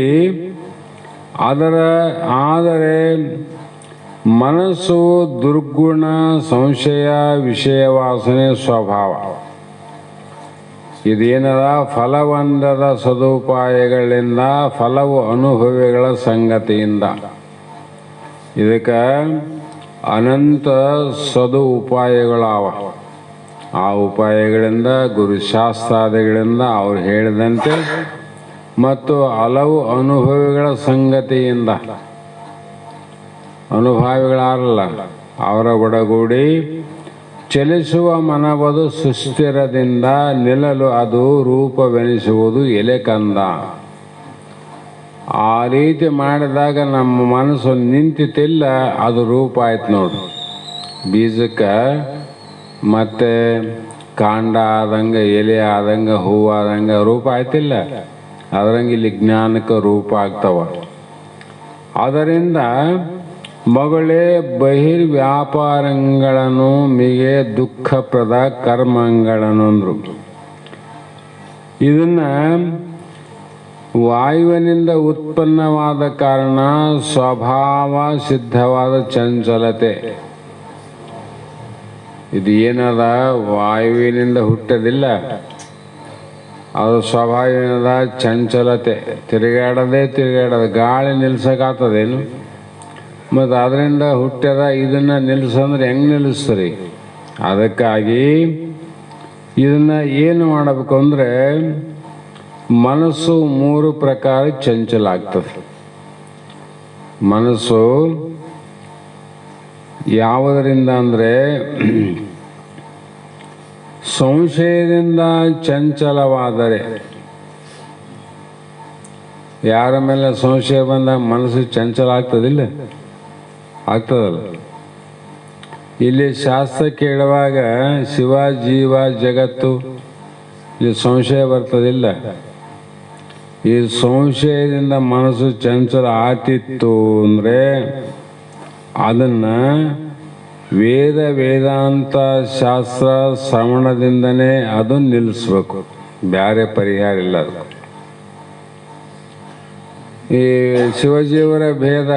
ಆದರೆ ಮನಸ್ಸು ದುರ್ಗುಣ, ಸಂಶಯ, ವಿಷಯ ವಾಸನೆ ಸ್ವಭಾವ. ಇದೇನದ ಫಲವಂದದ ಸದುಪಾಯಗಳಿಂದ, ಫಲವು ಅನುಭವಿಗಳ ಸಂಗತಿಯಿಂದ. ಇದಕ್ಕೆ ಅನಂತ ಸದು ಉಪಾಯಗಳಾವ. ಆ ಉಪಾಯಗಳಿಂದ, ಗುರುಶಾಸ್ತ್ರಾದಿಗಳಿಂದ ಅವ್ರು ಹೇಳಿದಂತೆ, ಮತ್ತು ಹಲವು ಅನುಭವಿಗಳ ಸಂಗತಿಯಿಂದ, ಅನುಭವಿಗಳಾರಲ್ಲ ಅವರ ಒಡಗೂಡಿ ಚಲಿಸುವ ಮನವದು ಸುಸ್ಥಿರದಿಂದ ನಿಲ್ಲಲು ಅದು ರೂಪವೆನಿಸುವುದು ಎಲೆಕಂದ. ಆ ರೀತಿ ಮಾಡಿದಾಗ ನಮ್ಮ ಮನಸ್ಸು ನಿಂತಿತ್ತಿಲ್ಲ, ಅದು ರೂಪ ಆಯ್ತು ನೋಡು. ಬೀಜಕ್ಕೆ ಮತ್ತೆ ಕಾಂಡ ಆದಂಗೆ, ಎಲೆ ಆದಂಗೆ, ಹೂವು ಆದಂಗೆ ರೂಪ ಆಯ್ತಿಲ್ಲ. ಅದರಂಗೆ ಇಲ್ಲಿ ಜ್ಞಾನಕ್ಕೆ ರೂಪ ಆಗ್ತಾವ. ಅದರಿಂದ ಮಗಳೇ ಬಹಿರ್ವ್ಯಾಪಾರಗಳನ್ನು ಮಿಗೆ ದುಃಖಪ್ರದ ಕರ್ಮಗಳನ್ನು ಅಂದರು. ಇದನ್ನ ವಾಯುವಿನಿಂದ ಉತ್ಪನ್ನವಾದ ಕಾರಣ ಸ್ವಭಾವ ಸಿದ್ಧವಾದ ಚಂಚಲತೆ. ಇದು ಏನದ ವಾಯುವಿನಿಂದ ಹುಟ್ಟದಿಲ್ಲ, ಅದು ಸ್ವಭಾವದ ಚಂಚಲತೆ. ತಿರುಗಾಡೋದು, ಗಾಳಿ ನಿಲ್ಸಕ್ಕಾಗ್ತದೇನು? ಮತ್ತು ಅದರಿಂದ ಹುಟ್ಟ್ಯದ. ಇದನ್ನು ನಿಲ್ಲಿಸಂದ್ರೆ ಹೆಂಗೆ ನಿಲ್ಲಿಸ್ತೀರಿ? ಅದಕ್ಕಾಗಿ ಇದನ್ನು ಏನು ಮಾಡಬೇಕು ಅಂದರೆ, ಮನಸ್ಸು 3 ಪ್ರಕಾರ ಚಂಚಲ ಆಗ್ತದೆ. ಮನಸ್ಸು ಯಾವುದರಿಂದ ಅಂದರೆ, ಸಂಶಯದಿಂದ ಚಂಚಲವಾದರೆ. ಯಾರ ಮೇಲೆ ಸಂಶಯ ಬಂದಾಗ ಮನಸ್ಸು ಚಂಚಲ ಆಗ್ತದಿಲ್ಲ? ಆಗ್ತದಲ್ಲ. ಇಲ್ಲಿ ಶಾಸ್ತ್ರ ಕೇಳುವಾಗ ಶಿವ, ಜೀವ, ಜಗತ್ತು, ಇಲ್ಲಿ ಸಂಶಯ ಬರ್ತದಿಲ್ಲ. ಈ ಸಂಶಯದಿಂದ ಮನಸ್ಸು ಚಂಚಲ ಆತಿತ್ತು ಅಂದರೆ ಅದನ್ನು ವೇದಾಂತ ಶಾಸ್ತ್ರ ಶ್ರವಣದಿಂದನೇ ಅದು ನಿಲ್ಲಿಸ್ಬೇಕು. ಬೇರೆ ಪರಿಹಾರ ಇಲ್ಲ ಅದು. ಈ ಶಿವಜೀವರ ಭೇದ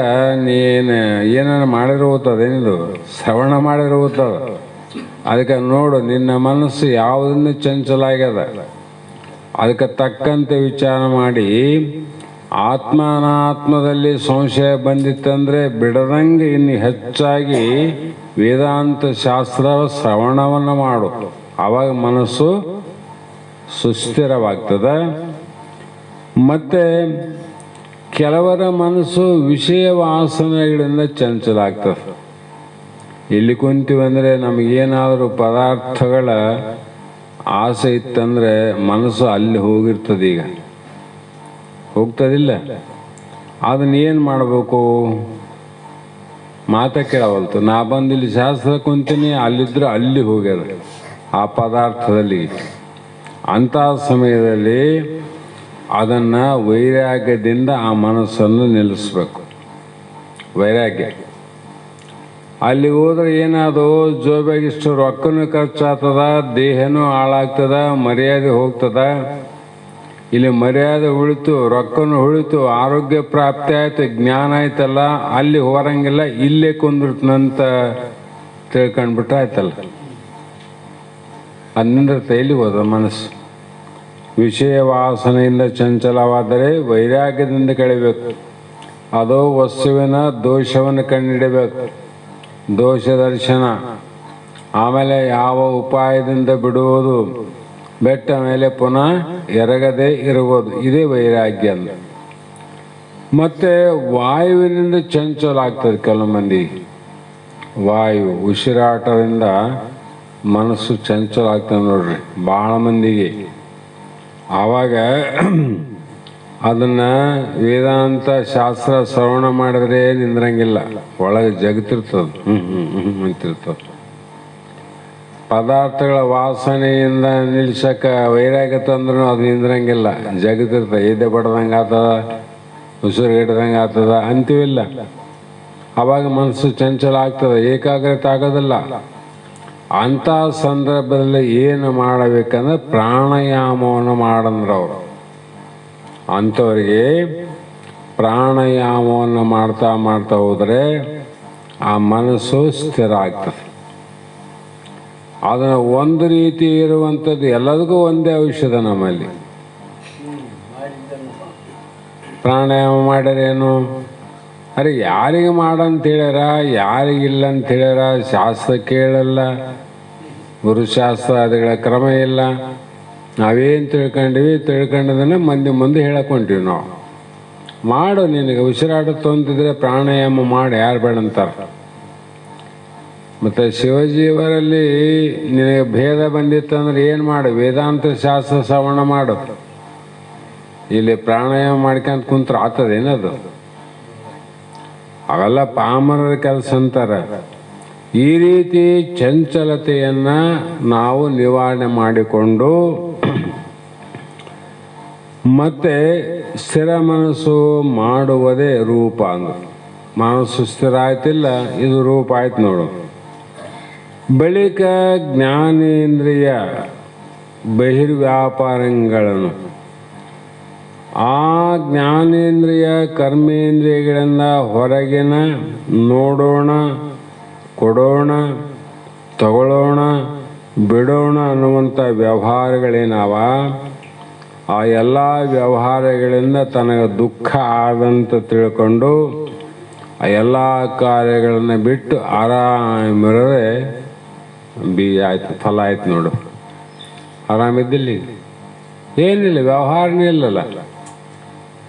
ಏನಾರ ಮಾಡಿರುವುದೇನಿದು? ಶ್ರವಣ ಮಾಡಿರುವುದದ. ಅದಕ್ಕೆ ನೋಡು, ನಿನ್ನ ಮನಸ್ಸು ಯಾವುದನ್ನು ಚಂಚಲ ಆಗ್ಯದ, ಅದಕ್ಕೆ ತಕ್ಕಂತೆ ವಿಚಾರ ಮಾಡಿ. ಆತ್ಮಾನಾತ್ಮದಲ್ಲಿ ಸಂಶಯ ಬಂದಿತ್ತಂದರೆ ಬಿಡದಂಗೆ ಇನ್ನು ಹೆಚ್ಚಾಗಿ ವೇದಾಂತ ಶಾಸ್ತ್ರ ಶ್ರವಣವನ್ನು ಮಾಡು. ಆವಾಗ ಮನಸ್ಸು ಸುಸ್ಥಿರವಾಗ್ತದೆ. ಮತ್ತು ಕೆಲವರ ಮನಸ್ಸು ವಿಷಯ ವಾಸನೆಗಳಿಂದ ಚಂಚಲ ಆಗ್ತದೆ. ಇಲ್ಲಿ ಕುಂತೀವಂದರೆ ನಮಗೇನಾದರೂ ಪದಾರ್ಥಗಳ ಆಸೆ ಇತ್ತಂದರೆ ಮನಸ್ಸು ಅಲ್ಲಿ ಹೋಗಿರ್ತದೆ. ಈಗ ಹೋಗ್ತದಿಲ್ಲ? ಅದನ್ನೇನು ಮಾಡಬೇಕು? ಮಾತ ಕೇಳವಲ್ತು. ನಾ ಬಂದು ಇಲ್ಲಿ ಶಾಸ್ತ್ರ ಕುಂತೀನಿ, ಅಲ್ಲಿದ್ದರೆ ಅಲ್ಲಿ ಹೋಗ್ಯದ ಆ ಪದಾರ್ಥದಲ್ಲಿ. ಅಂಥ ಸಮಯದಲ್ಲಿ ಅದನ್ನು ವೈರಾಗ್ಯದಿಂದ ಆ ಮನಸ್ಸನ್ನು ನಿಲ್ಲಿಸ್ಬೇಕು. ವೈರಾಗ್ಯ. ಅಲ್ಲಿ ಹೋದ್ರೆ ಏನಾದು ಜೋಬಿಯಾಗಿ ಇಷ್ಟು ರೊಕ್ಕನೂ ಖರ್ಚಾಗ್ತದ, ದೇಹನೂ ಹಾಳಾಗ್ತದ, ಮರ್ಯಾದೆ ಹೋಗ್ತದ. ಇಲ್ಲಿ ಮರ್ಯಾದೆ ಉಳಿತು, ರೊಕ್ಕನೂ ಉಳಿತು, ಆರೋಗ್ಯ ಪ್ರಾಪ್ತಿ ಆಯ್ತು, ಜ್ಞಾನ ಆಯ್ತಲ್ಲ, ಅಲ್ಲಿ ಹೊರಂಗಿಲ್ಲ, ಇಲ್ಲೇ ಕುಂದಿರ್ತನಂತ ತಿಳ್ಕೊಂಡ್ಬಿಟ್ರೆ ಆಯ್ತಲ್ಲ. ಅದರಿಂದ ಎಲ್ಲಿ ಹೋದ ಮನಸ್ಸು? ವಿಷಯ ವಾಸನೆಯಿಂದ ಚಂಚಲವಾದರೆ ವೈರಾಗ್ಯದಿಂದ ಕಳಿಬೇಕು. ಅದು ವಸ್ತುವಿನ ದೋಷವನ್ನು ಕಂಡುಹಿಡಬೇಕು, ದೋಷ ದರ್ಶನ. ಆಮೇಲೆ ಯಾವ ಉಪಾಯದಿಂದ ಬಿಡುವುದು, ಬೆಟ್ಟ ಮೇಲೆ ಪುನಃ ಎರಗದೆ ಇರುವುದು, ಇದೇ ವೈರಾಗ್ಯ. ಮತ್ತೆ ವಾಯುವಿನಿಂದ ಚಂಚಲ ಆಗ್ತದೆ ಕೆಲವು ಮಂದಿ. ವಾಯು ಉಸಿರಾಟದಿಂದ ಮನಸ್ಸು ಚಂಚಲ ಆಗ್ತದೆ ನೋಡ್ರಿ ಬಹಳ ಮಂದಿಗೆ. ಆವಾಗ ಅದನ್ನು ವೇದಾಂತ ಶಾಸ್ತ್ರ ಶ್ರವಣ ಮಾಡಿದ್ರೆ ನಿಂದ್ರಂಗಿಲ್ಲ, ಒಳಗೆ ಜಗತ್ತಿರ್ತದೆ, ಅಂತಿರ್ತದೆ. ಪದಾರ್ಥಗಳ ವಾಸನೆಯಿಂದ ನಿಲ್ಸಕ್ಕೆ ವೈರಾಗ್ಯ ತಂದ್ರೂ ಅದು ನಿಂದ್ರಂಗಿಲ್ಲ, ಜಗತ್ತಿರ್ತದೆ. ಎದೆ ಬಡ್ದಂಗೆ ಆಗ್ತದ, ಉಸಿರು ಹಿಡ್ದಂಗೆ ಆಗ್ತದ ಅಂತೀವಿಲ್ಲ. ಆವಾಗ ಮನಸ್ಸು ಚಂಚಲ ಆಗ್ತದೆ, ಏಕಾಗ್ರತೆ ಆಗೋದಿಲ್ಲ. ಅಂಥ ಸಂದರ್ಭದಲ್ಲಿ ಏನು ಮಾಡಬೇಕಂದ್ರೆ ಪ್ರಾಣಾಯಾಮವನ್ನು ಮಾಡಂದ್ರೆ ಅವರು ಅಂಥವ್ರಿಗೆ ಪ್ರಾಣಾಯಾಮವನ್ನು ಮಾಡ್ತಾ ಮಾಡ್ತಾ ಹೋದರೆ ಆ ಮನಸ್ಸು ಸ್ಥಿರ ಆಗ್ತದೆ. ಅದನ್ನು ಒಂದು ರೀತಿ ಇರುವಂಥದ್ದು ಎಲ್ಲದಕ್ಕೂ ಒಂದೇ ಔಷಧ ನಮ್ಮಲ್ಲಿ. ಪ್ರಾಣಾಯಾಮ ಮಾಡ್ಯಾರೇನು? ಅರೆ ಯಾರಿಗೆ ಮಾಡಂತ ಹೇಳ್ಯಾರ, ಯಾರಿಗಿಲ್ಲ ಅಂತ ಹೇಳ್ಯಾರ? ಶಾಸ್ತ್ರ ಕೇಳಲ್ಲ, ಗುರುಶಾಸ್ತ್ರ ಅದಗಳ ಕ್ರಮ ಇಲ್ಲ. ನಾವೇನು ತಿಳ್ಕೊಂಡದನ್ನು ಮಂದಿ ಮುಂದೆ ಹೇಳಕೊಂತೀವಿ ನಾವು. ಮಾಡು, ನಿನಗೆ ಉಸಿರಾಟ ತೊಂದಿದ್ರೆ ಪ್ರಾಣಾಯಾಮ ಮಾಡಿ, ಯಾರು ಬೇಡ ಅಂತಾರೆ. ಮತ್ತು ಶಿವಜೀವರಲ್ಲಿ ನಿನಗೆ ಭೇದ ಬಂದಿತ್ತಂದ್ರೆ ಏನು ಮಾಡು? ವೇದಾಂತ ಶಾಸ್ತ್ರ ಶ್ರವಣ ಮಾಡು. ಇಲ್ಲಿ ಪ್ರಾಣಾಯಾಮ ಮಾಡ್ಕೊಂತ ಕುಂತ್ರೆ ಆಗ್ತದೇನದು? ಅವೆಲ್ಲ ಪಾಮರರ ಕೆಲಸ ಅಂತಾರೆ. ಈ ರೀತಿ ಚಂಚಲತೆಯನ್ನು ನಾವು ನಿವಾರಣೆ ಮಾಡಿಕೊಂಡು ಮತ್ತೆ ಸ್ಥಿರ ಮನಸ್ಸು ಮಾಡುವುದೇ ರೂಪ ಅಂದು. ಮನಸ್ಸು ಸ್ಥಿರ ಆಯ್ತಿಲ್ಲ, ಇದು ರೂಪ ಆಯ್ತು ನೋಡು. ಬಳಿಕ ಜ್ಞಾನೇಂದ್ರಿಯ ಬಹಿರ್ವ್ಯಾಪಾರಗಳನ್ನು ಆ ಜ್ಞಾನೇಂದ್ರಿಯ ಕರ್ಮೇಂದ್ರಿಯಗಳಿಂದ ಹೊರಗಿನ ನೋಡೋಣ, ಕೊಡೋಣ, ತಗೊಳ್ಳೋಣ, ಬಿಡೋಣ ಅನ್ನುವಂಥ ವ್ಯವಹಾರಗಳೇನವ, ಆ ಎಲ್ಲ ವ್ಯವಹಾರಗಳಿಂದ ತನಗೆ ದುಃಖ ಆದಂತ ತಿಳ್ಕೊಂಡು ಆ ಎಲ್ಲ ಕಾರ್ಯಗಳನ್ನು ಬಿಟ್ಟು ಆರಾಮಿರದೆ ಬೀಜ ಆಯ್ತು, ಫಲ ಆಯ್ತು ನೋಡು. ಆರಾಮಿದ್ದಿಲ್ಲ, ಏನಿಲ್ಲ, ವ್ಯವಹಾರನೇ ಇಲ್ಲಲ್ಲ.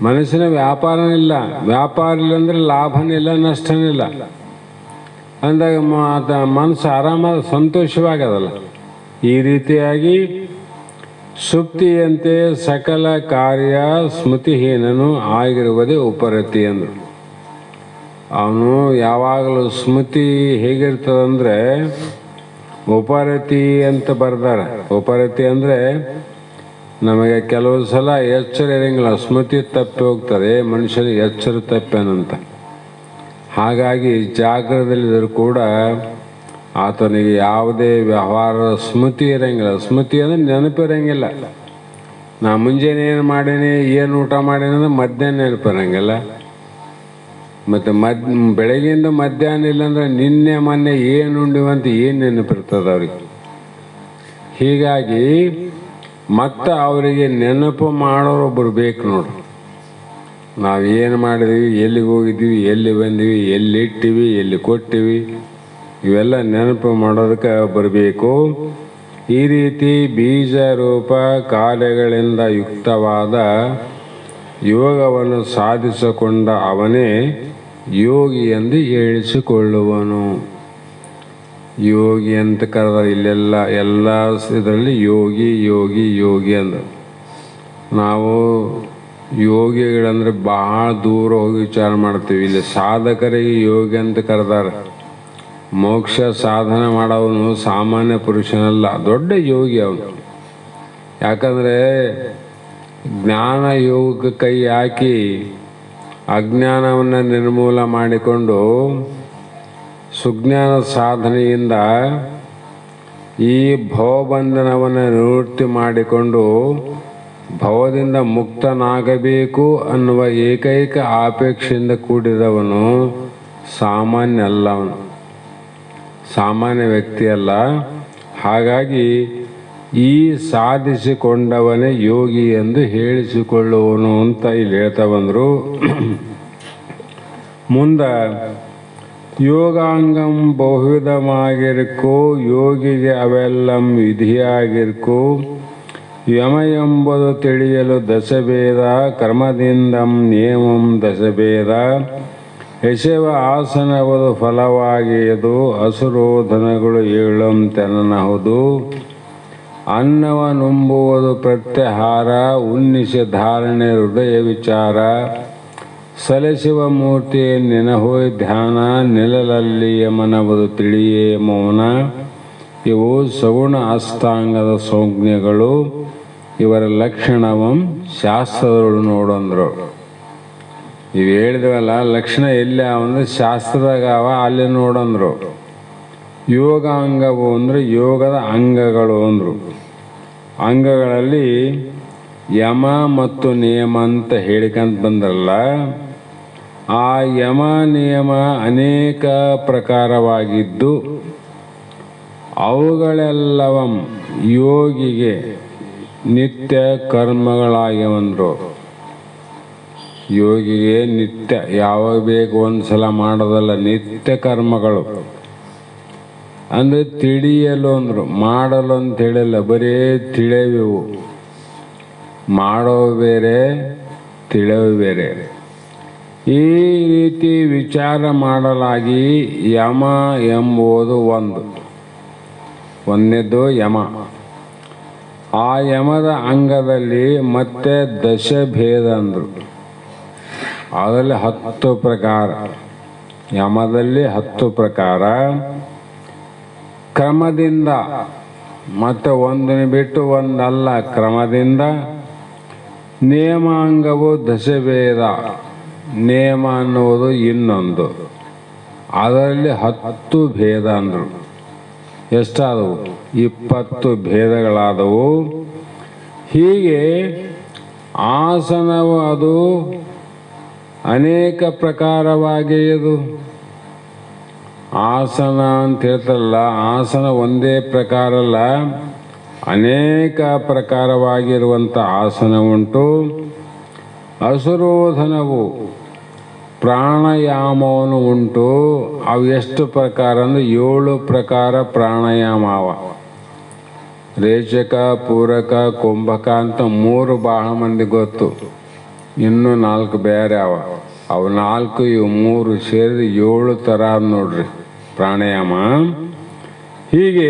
ಮನಸ್ಸಿನ ವ್ಯಾಪಾರನೇ ಇಲ್ಲ. ವ್ಯಾಪಾರ ಇಲ್ಲ ಅಂದರೆ ಲಾಭನೇ ಇಲ್ಲ, ನಷ್ಟನೇ ಇಲ್ಲ. ಅಂದಾಗ ಮನಸ್ಸು ಆರಾಮಾದ ಸಂತೋಷವಾಗದಲ್ಲ. ಈ ರೀತಿಯಾಗಿ ಸುಪ್ತಿಯಂತೆ ಸಕಲ ಕಾರ್ಯ ಸ್ಮೃತಿಹೀನನು ಆಗಿರುವುದೇ ಉಪರತಿ ಅಂದರು. ಅವನು ಯಾವಾಗಲೂ ಸ್ಮೃತಿ ಹೇಗಿರ್ತದಂದರೆ ಉಪರತಿ ಅಂತ ಬರ್ದಾರೆ. ಉಪರತಿ ಅಂದರೆ ನಮಗೆ ಕೆಲವು ಸಲ ಎಚ್ಚರ ಇರಂಗಿಲ್ಲ, ಸ್ಮೃತಿ ತಪ್ಪಿ ಹೋಗ್ತದೆ, ಮನುಷ್ಯನಿಗೆ ಎಚ್ಚರ ತಪ್ಪೇನಂತ. ಹಾಗಾಗಿ ಜಾಗ್ರದಲ್ಲಿದ್ದರೂ ಕೂಡ ಆತನಿಗೆ ಯಾವುದೇ ವ್ಯವಹಾರದ ಸ್ಮೃತಿ ಇರಂಗಿಲ್ಲ. ಸ್ಮೃತಿ ಅಂದರೆ ನೆನಪಿರಂಗಿಲ್ಲ. ನಾ ಮುಂಜಾನೆ ಏನು ಮಾಡೀನಿ, ಏನು ಊಟ ಮಾಡೀನಿ ಅಂದ್ರೆ ಮಧ್ಯಾಹ್ನ ನೆನಪಿರಂಗಿಲ್ಲ. ಮತ್ತು ಬೆಳಗ್ಗೆಯಿಂದ ಮಧ್ಯಾಹ್ನ ಇಲ್ಲಾಂದ್ರೆ ನಿನ್ನೆ ಮೊನ್ನೆ ಏನು ಉಂಡಿವಂತ ಏನು ನೆನಪಿರ್ತದೆ ಅವ್ರಿಗೆ. ಹೀಗಾಗಿ ಮತ್ತು ಅವರಿಗೆ ನೆನಪು ಮಾಡೋರೊಬ್ಬರು ಬೇಕು ನೋಡು. ನಾವು ಏನು ಮಾಡಿದ್ವಿ, ಎಲ್ಲಿಗೆ ಹೋಗಿದ್ವಿ, ಎಲ್ಲಿ ಬಂದ್ವಿ, ಎಲ್ಲಿ ಇಟ್ಟಿವಿ, ಎಲ್ಲಿ ಕೊಟ್ಟಿವಿ, ಇವೆಲ್ಲ ನೆನಪು ಮಾಡೋದಕ್ಕೆ ಬರಬೇಕು. ಈ ರೀತಿ ಬೀಜ ರೂಪ ಕಾರ್ಯಗಳಿಂದ ಯುಕ್ತವಾದ ಯೋಗವನ್ನು ಸಾಧಿಸಿಕೊಂಡ ಅವನೇ ಯೋಗಿ ಎಂದು ಹೇಳಿಸಿಕೊಳ್ಳುವನು. ಯೋಗಿ ಅಂತ ಕರೆದ ಇಲ್ಲೆಲ್ಲ ಎಲ್ಲ ಇದರಲ್ಲಿ ಯೋಗಿ ಯೋಗಿ ಯೋಗಿ ಅಂದರು. ನಾವು ಯೋಗಿಗಳಂದ್ರೆ ಭಾಳ ದೂರ ಹೋಗಿ ವಿಚಾರ ಮಾಡ್ತೀವಿ. ಇಲ್ಲಿ ಸಾಧಕರಿಗೆ ಯೋಗಿ ಅಂತ ಕರೆದಾರೆ. ಮೋಕ್ಷ ಸಾಧನೆ ಮಾಡೋವನು ಸಾಮಾನ್ಯ ಪುರುಷನಲ್ಲ, ದೊಡ್ಡ ಯೋಗಿ ಅವನು. ಯಾಕಂದರೆ ಜ್ಞಾನ ಯೋಗಕ್ಕೆ ಕೈ ಹಾಕಿ ಅಜ್ಞಾನವನ್ನು ನಿರ್ಮೂಲ ಮಾಡಿಕೊಂಡು ಸುಜ್ಞಾನ ಸಾಧನೆಯಿಂದ ಈ ಭವಬಂಧನವನ್ನು ನಿವೃತ್ತಿ ಮಾಡಿಕೊಂಡು ಭವದಿಂದ ಮುಕ್ತನಾಗಬೇಕು ಅನ್ನುವ ಏಕೈಕ ಅಪೇಕ್ಷೆಯಿಂದ ಕೂಡಿದವನು ಸಾಮಾನ್ಯ ಅಲ್ಲ, ಅವನು ಸಾಮಾನ್ಯ ವ್ಯಕ್ತಿಯಲ್ಲ. ಹಾಗಾಗಿ ಈ ಸಾಧಿಸಿಕೊಂಡವನೇ ಯೋಗಿ ಎಂದು ಹೇಳಿಸಿಕೊಳ್ಳುವನು ಅಂತ ಇಲ್ಲಿ ಹೇಳ್ತಾ ಬಂದರು. ಮುಂದೆ ಯೋಗಾಂಗಂ ಬಹುವಿಧವಾಗಿರ್ಕೋ ಯೋಗಿಗೆ ಅವೆಲ್ಲಂ ವಿಧಿಯಾಗಿರ್ಕೋ ಯಮ ಎಂಬುದು ತಿಳಿಯಲು ದಶಭೇದ ಕರ್ಮದಿಂದಂ ನಿಯಮಂ ದಶಭೇದ ಯಶವ ಆಸನವುದು ಫಲವಾಗಿಯದು ಅಸುರೋಧನಗಳು ಏಳಂತೆನಬಹುದು ಅನ್ನವ ನುಂಬುವುದು ಪ್ರತ್ಯಾಹಾರ ಉನ್ನಿಸ ಧಾರಣೆ ಹೃದಯ ವಿಚಾರ ಸಲಸಿವ ಮೂರ್ತಿಯ ನೆನಹೋಯ್ ಧ್ಯಾನ ನಿಲಲಲ್ಲಿ ಯಮನವುದು ತಿಳಿಯೇ ಮೌನ ಇವು ಸಗುಣ ಅಷ್ಟಾಂಗದ ಸಂಜ್ಞೆಗಳು. ಇವರ ಲಕ್ಷಣವಂ ಶಾಸ್ತ್ರದವರು ನೋಡಂದ್ರು. ಇವು ಹೇಳಿದವಲ್ಲ ಲಕ್ಷಣ ಎಲ್ಲಿ ಅಂದರೆ ಶಾಸ್ತ್ರದಾಗ ಅವ ಅಲ್ಲಿ ನೋಡಂದ್ರು. ಯೋಗಾಂಗವು ಅಂದರೆ ಯೋಗದ ಅಂಗಗಳು ಅಂದರು. ಅಂಗಗಳಲ್ಲಿ ಯಮ ಮತ್ತು ನಿಯಮ ಅಂತ ಹೇಳಿಕಂತ ಬಂದ್ರಲ್ಲ, ಆ ಯಮ ನಿಯಮ ಅನೇಕ ಪ್ರಕಾರವಾಗಿದ್ದು ಅವುಗಳೆಲ್ಲವಂ ಯೋಗಿಗೆ ನಿತ್ಯ ಕರ್ಮಗಳಾಗ್ಯವಂದ್ರು. ಯೋಗಿಗೆ ನಿತ್ಯ ಯಾವಾಗ ಬೇಕು ಒಂದು ಸಲ ಮಾಡೋದಲ್ಲ, ನಿತ್ಯ ಕರ್ಮಗಳು ಅಂದರೆ ತಿಳಿಯಲು ಅಂದರು. ಮಾಡಲು ಅಂತ ಹೇಳಿಲ್ಲ, ಬರೀ ತಿಳಿಯವು. ಮಾಡೋವು ಬೇರೆ, ತಿಳಿಯವು ಬೇರೆ. ಈ ರೀತಿ ವಿಚಾರ ಮಾಡಲಾಗಿ ಯಮ ಎಂಬುದು ಒಂದನೇದು ಯಮ. ಆ ಯಮದ ಅಂಗದಲ್ಲಿ ಮತ್ತೆ ದಶಭೇದ ಅಂದರು. ಅದರಲ್ಲಿ 10 ಪ್ರಕಾರ. ಯಮದಲ್ಲಿ 10 ಪ್ರಕಾರ. ಕ್ರಮದಿಂದ ಮತ್ತೆ ಒಂದನ್ನು ಬಿಟ್ಟು ಒಂದಲ್ಲ, ಕ್ರಮದಿಂದ. ನಿಯಮಾಂಗವು ದಶಭೇದ, ನಿಯಮ ಅನ್ನುವುದು ಇನ್ನೊಂದು. ಅದರಲ್ಲಿ 10 ಭೇದ ಅಂದರು. ಎಷ್ಟಾದವು? 20 ಭೇದಗಳಾದವು. ಹೀಗೆ ಆಸನವು ಅದು ಅನೇಕ ಪ್ರಕಾರವಾಗಿಯದು. ಆಸನ ಅಂತ ಹೇಳ್ತಾರಲ್ಲ, ಆಸನ ಒಂದೇ ಪ್ರಕಾರ ಅಲ್ಲ, ಅನೇಕ ಪ್ರಕಾರವಾಗಿರುವಂಥ ಆಸನ ಉಂಟು. ಅಸುರೋಧನವು ಪ್ರಾಣಾಯಾಮವನ್ನು ಉಂಟು. ಅವು ಎಷ್ಟು ಪ್ರಕಾರ ಅಂದರೆ 7 ಪ್ರಕಾರ ಪ್ರಾಣಾಯಾಮವ. ರೇಚಕ, ಪೂರಕ, ಕುಂಭಕ ಅಂತ 3 ಬಹಳ ಮಂದಿ ಗೊತ್ತು. ಇನ್ನೂ 4 ಬೇರೆ ಅವು 4 ಇವು 3 ಸೇರಿ 7 ಥರ ನೋಡ್ರಿ ಪ್ರಾಣಾಯಾಮ. ಹೀಗೆ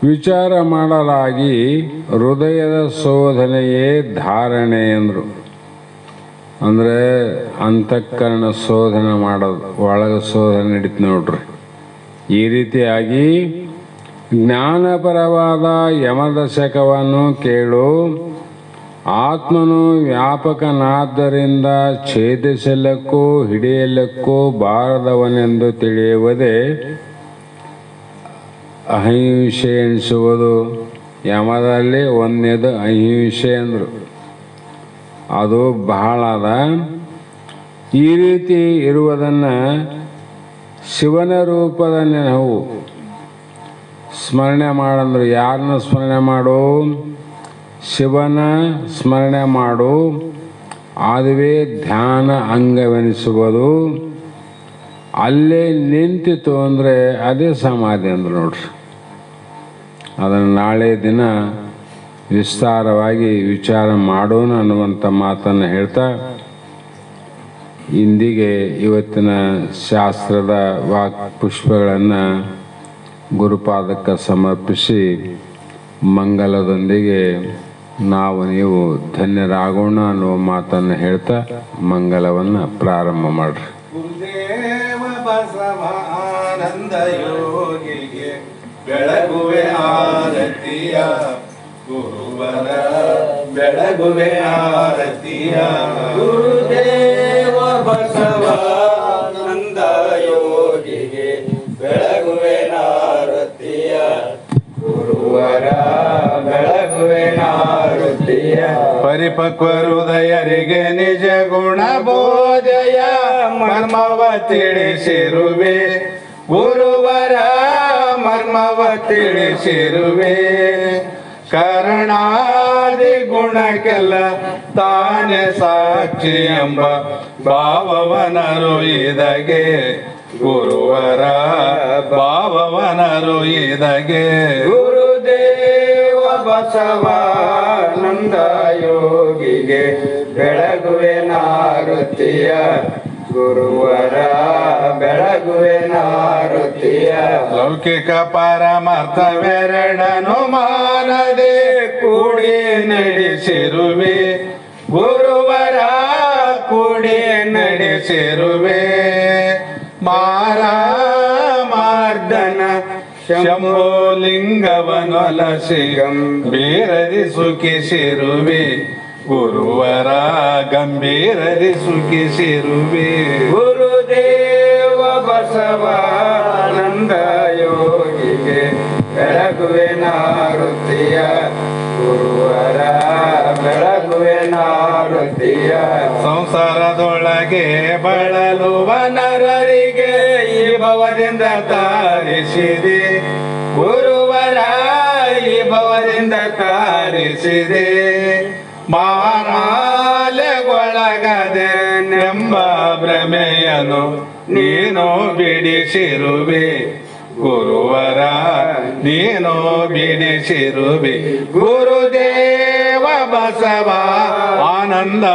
ವಿಚಾರ ಮಾಡಲಾಗಿ ಹೃದಯದ ಶೋಧನೆಯೇ ಧಾರಣೆ ಎಂದರು. ಅಂದರೆ ಅಂತಃಕರಣ ಶೋಧನೆ ಮಾಡೋದು, ಒಳಗೆ ಶೋಧನೆ ನಡೀತು ನೋಡ್ರಿ. ಈ ರೀತಿಯಾಗಿ ಜ್ಞಾನಪರವಾದ ಯಮದಶಕವನ್ನು ಕೇಳು. ಆತ್ಮನು ವ್ಯಾಪಕನಾದ್ದರಿಂದ ಛೇದಿಸಲಕ್ಕೂ ಹಿಡಿಯಲಕ್ಕೂ ಬಾರದವನೆಂದು ತಿಳಿಯುವುದೇ ಅಹಿಂಸೆ ಎನಿಸುವುದು. ಯಮದಲ್ಲಿ ಒಂದನೇದು ಅಹಿಂಸೆ ಅಂದರು. ಅದು ಬಹಳ ಅದ. ಈ ರೀತಿ ಇರುವುದನ್ನು ಶಿವನ ರೂಪದ ನೆನಹು ಸ್ಮರಣೆ ಮಾಡಂದ್ರು. ಯಾರನ್ನ ಸ್ಮರಣೆ ಮಾಡು? ಶಿವನ ಸ್ಮರಣೆ ಮಾಡು. ಅದುವೇ ಧ್ಯಾನ ಅಂಗವೆನಿಸುವುದು. ಅಲ್ಲೇ ನಿಂತಿತು ಅಂದರೆ ಅದೇ ಸಮಾಧಿ ಅಂದರು ನೋಡ್ರಿ. ಅದನ್ನು ನಾಳೆ ದಿನ ವಿಸ್ತಾರವಾಗಿ ವಿಚಾರ ಮಾಡೋಣ ಅನ್ನುವಂಥ ಮಾತನ್ನು ಹೇಳ್ತಾ ಇಂದಿಗೆ ಇವತ್ತಿನ ಶಾಸ್ತ್ರದ ವಾಕ್ ಪುಷ್ಪಗಳನ್ನು ಗುರುಪಾದಕ್ಕೆ ಸಮರ್ಪಿಸಿ ಮಂಗಲದೊಂದಿಗೆ ನಾವು ನೀವು ಧನ್ಯರಾಗೋಣ ಅನ್ನುವ ಮಾತನ್ನು ಹೇಳ್ತಾ ಮಂಗಲವನ್ನು ಪ್ರಾರಂಭ ಮಾಡ್ರಿ. ಗುರುದೇವ ಬಸವ ಆನಂದ ಯೋಗಿಗೆ ಬೆಳಗುವೆ ಆರತಿಯ ಗುರುವರ ಬೆಳಗುವೆ ಆರತಿಯ ಗುರುದೇವ ಬಸವಾನಂದ ಯೋಗಿಗೆ ಬೆಳಗುವೆ ನಾರತಿಯ ಗುರುವರ ಬೆಳಗುವೆ ನಾರತಿಯ ಪರಿಪಕ್ವ ಹೃದಯರಿಗೆ ನಿಜ ಗುಣ ಬೋಧೆಯ ಮರ್ಮವ ತಿಳಿಸಿರುವೆ ಗುರುವರ ಮರ್ಮವ ತಿಳಿಸಿರುವೆ ಕರುಣಾದಿ ಗುಣಕ್ಕೆಲ್ಲ ತಾನೇ ಸಾಕ್ಷಿ ಎಂಬ ಭಾವವನರುಯಿದಗೆ ಗುರುವರ ಭಾವವನರುಯಿದಗೆ ಗುರುದೇವ ಬಸವಾನಂದ ಯೋಗಿಗೆ ಬೆಳಗುವೆ ನಾರತಿಯ ಗುರುವರ ಬೆಳಗುವೆ ನಾರತಿಯ ಲೌಕಿಕ ಪರಮಾರ್ಥವೆರಡನು ಮಾನದೆ ಕೂಡಿ ನಡೆಸಿರುವೆ ಗುರುವರ ಕೂಡಿ ನಡೆಸಿರುವೆ ಮಾರ್ದನ ಶಂಭೋಲಿಂಗವನೊಲಸಿ ಗಂಭೀರದಿ ಸುಖಿಸಿರುವೆ ಗುರುವರ ಗಂಭೀರದಿ ಸುಖಿಸಿರುವೆ ಗುರುದೇವ ಬಸವಾನಂದ ಯೋಗಿಗೆ ಬೆಳಗುವೆ ನಾರತಿಯ ಗುರುವರ ಬೆಳಗುವೆ ನಾರತಿಯ ಸಂಸಾರದೊಳಗೆ ಬಳಲುವ ನರರಿಗೆ ಈ ಭವದಿಂದ ತಾರಿಸಿದೆ ಗುರುವರ ಈ ಭವದಿಂದ ತಾರಿಸಿದೆ ಮಾರಾಲೆಗೊಳಗದೆ ನೆಂಬ ಭ್ರಮೆಯನು ನೀನು ಬಿಡಿಸಿರುವೆ ಗುರುವರ ನೀನು ಬಿಡಿಸಿರುವೆ ಗುರುದೇವ ಬಸವ ಆನಂದ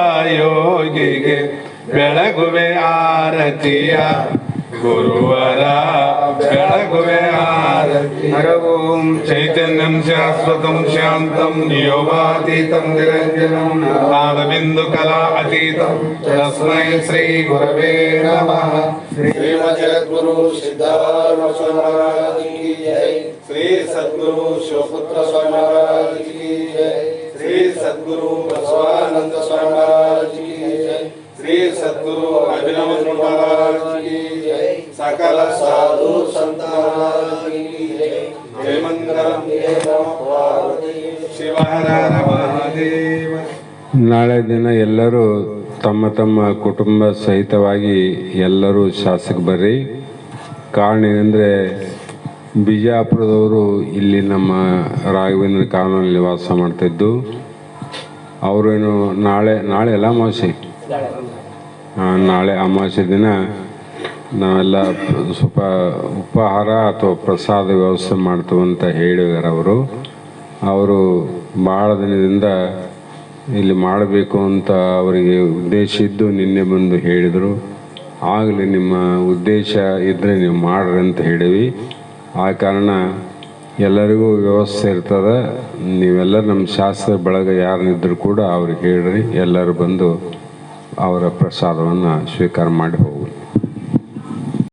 ಯೋಗಿಗೆ ಬೆಳಗುವೆ ಆರತಿಯ ಗುರುವರ ಬೆಳಗುವೆ ಆರತಿ ಹರವೋಂ ಚೈತನ್ಯಂ ಶಾಶ್ವತಂ ಶಾಂತಂ ಯೋಗಾತೀತಂ ನಿರಂಜನಂ ನಾದಬಿಂದು ಕಲಾ ಅತೀತಂ ತಸ್ಮೈ ಶ್ರೀ ಗುರವೇ ನಮಃ श्रीमद जगद्गुरु सिद्धार्थ स्वामी महाराज की जय। श्री सद्गुरु शिवपुत्र स्वामी महाराज की जय। श्री सद्गुरु बसवानंद स्वामी महाराज की जय। श्री सद्गुरु अभिनव महाराज की जय। सकल साधु संत महाराज की जय। जय मंगलम जय नमः पार्वती शिव हर हर महादेव। ನಾಳೆ ದಿನ ಎಲ್ಲರೂ ತಮ್ಮ ತಮ್ಮ ಕುಟುಂಬ ಸಹಿತವಾಗಿ ಎಲ್ಲರೂ ಶಾಸಕ ಬರ್ರಿ. ಕಾರಣ ಏನಂದರೆ ಬಿಜಾಪುರದವರು ಇಲ್ಲಿ ನಮ್ಮ ರಾಘವೇಂದ್ರ ಕಾಲೋನಿಯಲ್ಲಿ ವಾಸ ಮಾಡ್ತಾಯಿದ್ದು. ಅವರೇನು ನಾಳೆ ಎಲ್ಲ ಅಮಾವಾಸ್ಯೆ, ನಾಳೆ ಅಮಾವಾಸ್ಯೆ ದಿನ ನಾವೆಲ್ಲ ಸ್ವಲ್ಪ ಉಪಹಾರ ಅಥವಾ ಪ್ರಸಾದ ವ್ಯವಸ್ಥೆ ಮಾಡ್ತೀವಿ ಅಂತ ಹೇಳಿದಾರೆ. ಅವರು ಭಾಳ ದಿನದಿಂದ ಇಲ್ಲಿ ಮಾಡಬೇಕು ಅಂತ ಅವರಿಗೆ ಉದ್ದೇಶ ಇದ್ದು ನಿನ್ನೆ ಬಂದು ಹೇಳಿದರು. ಆಗಲಿ ನಿಮ್ಮ ಉದ್ದೇಶ ಇದ್ದರೆ ನೀವು ಮಾಡ್ರಿ ಅಂತ ಹೇಳಿವಿ. ಆ ಕಾರಣ ಎಲ್ಲರಿಗೂ ವ್ಯವಸ್ಥೆ ಇರ್ತದೆ. ನೀವೆಲ್ಲ ನಮ್ಮ ಶಾಸ್ತ್ರ ಬಳಗ ಯಾರನ್ನಿದ್ದರೂ ಕೂಡ ಅವ್ರಿಗೆ ಹೇಳ್ರಿ, ಎಲ್ಲರೂ ಬಂದು ಅವರ ಪ್ರಸಾದವನ್ನು ಸ್ವೀಕಾರ ಮಾಡಿ ಹೋಗ್ರಿ.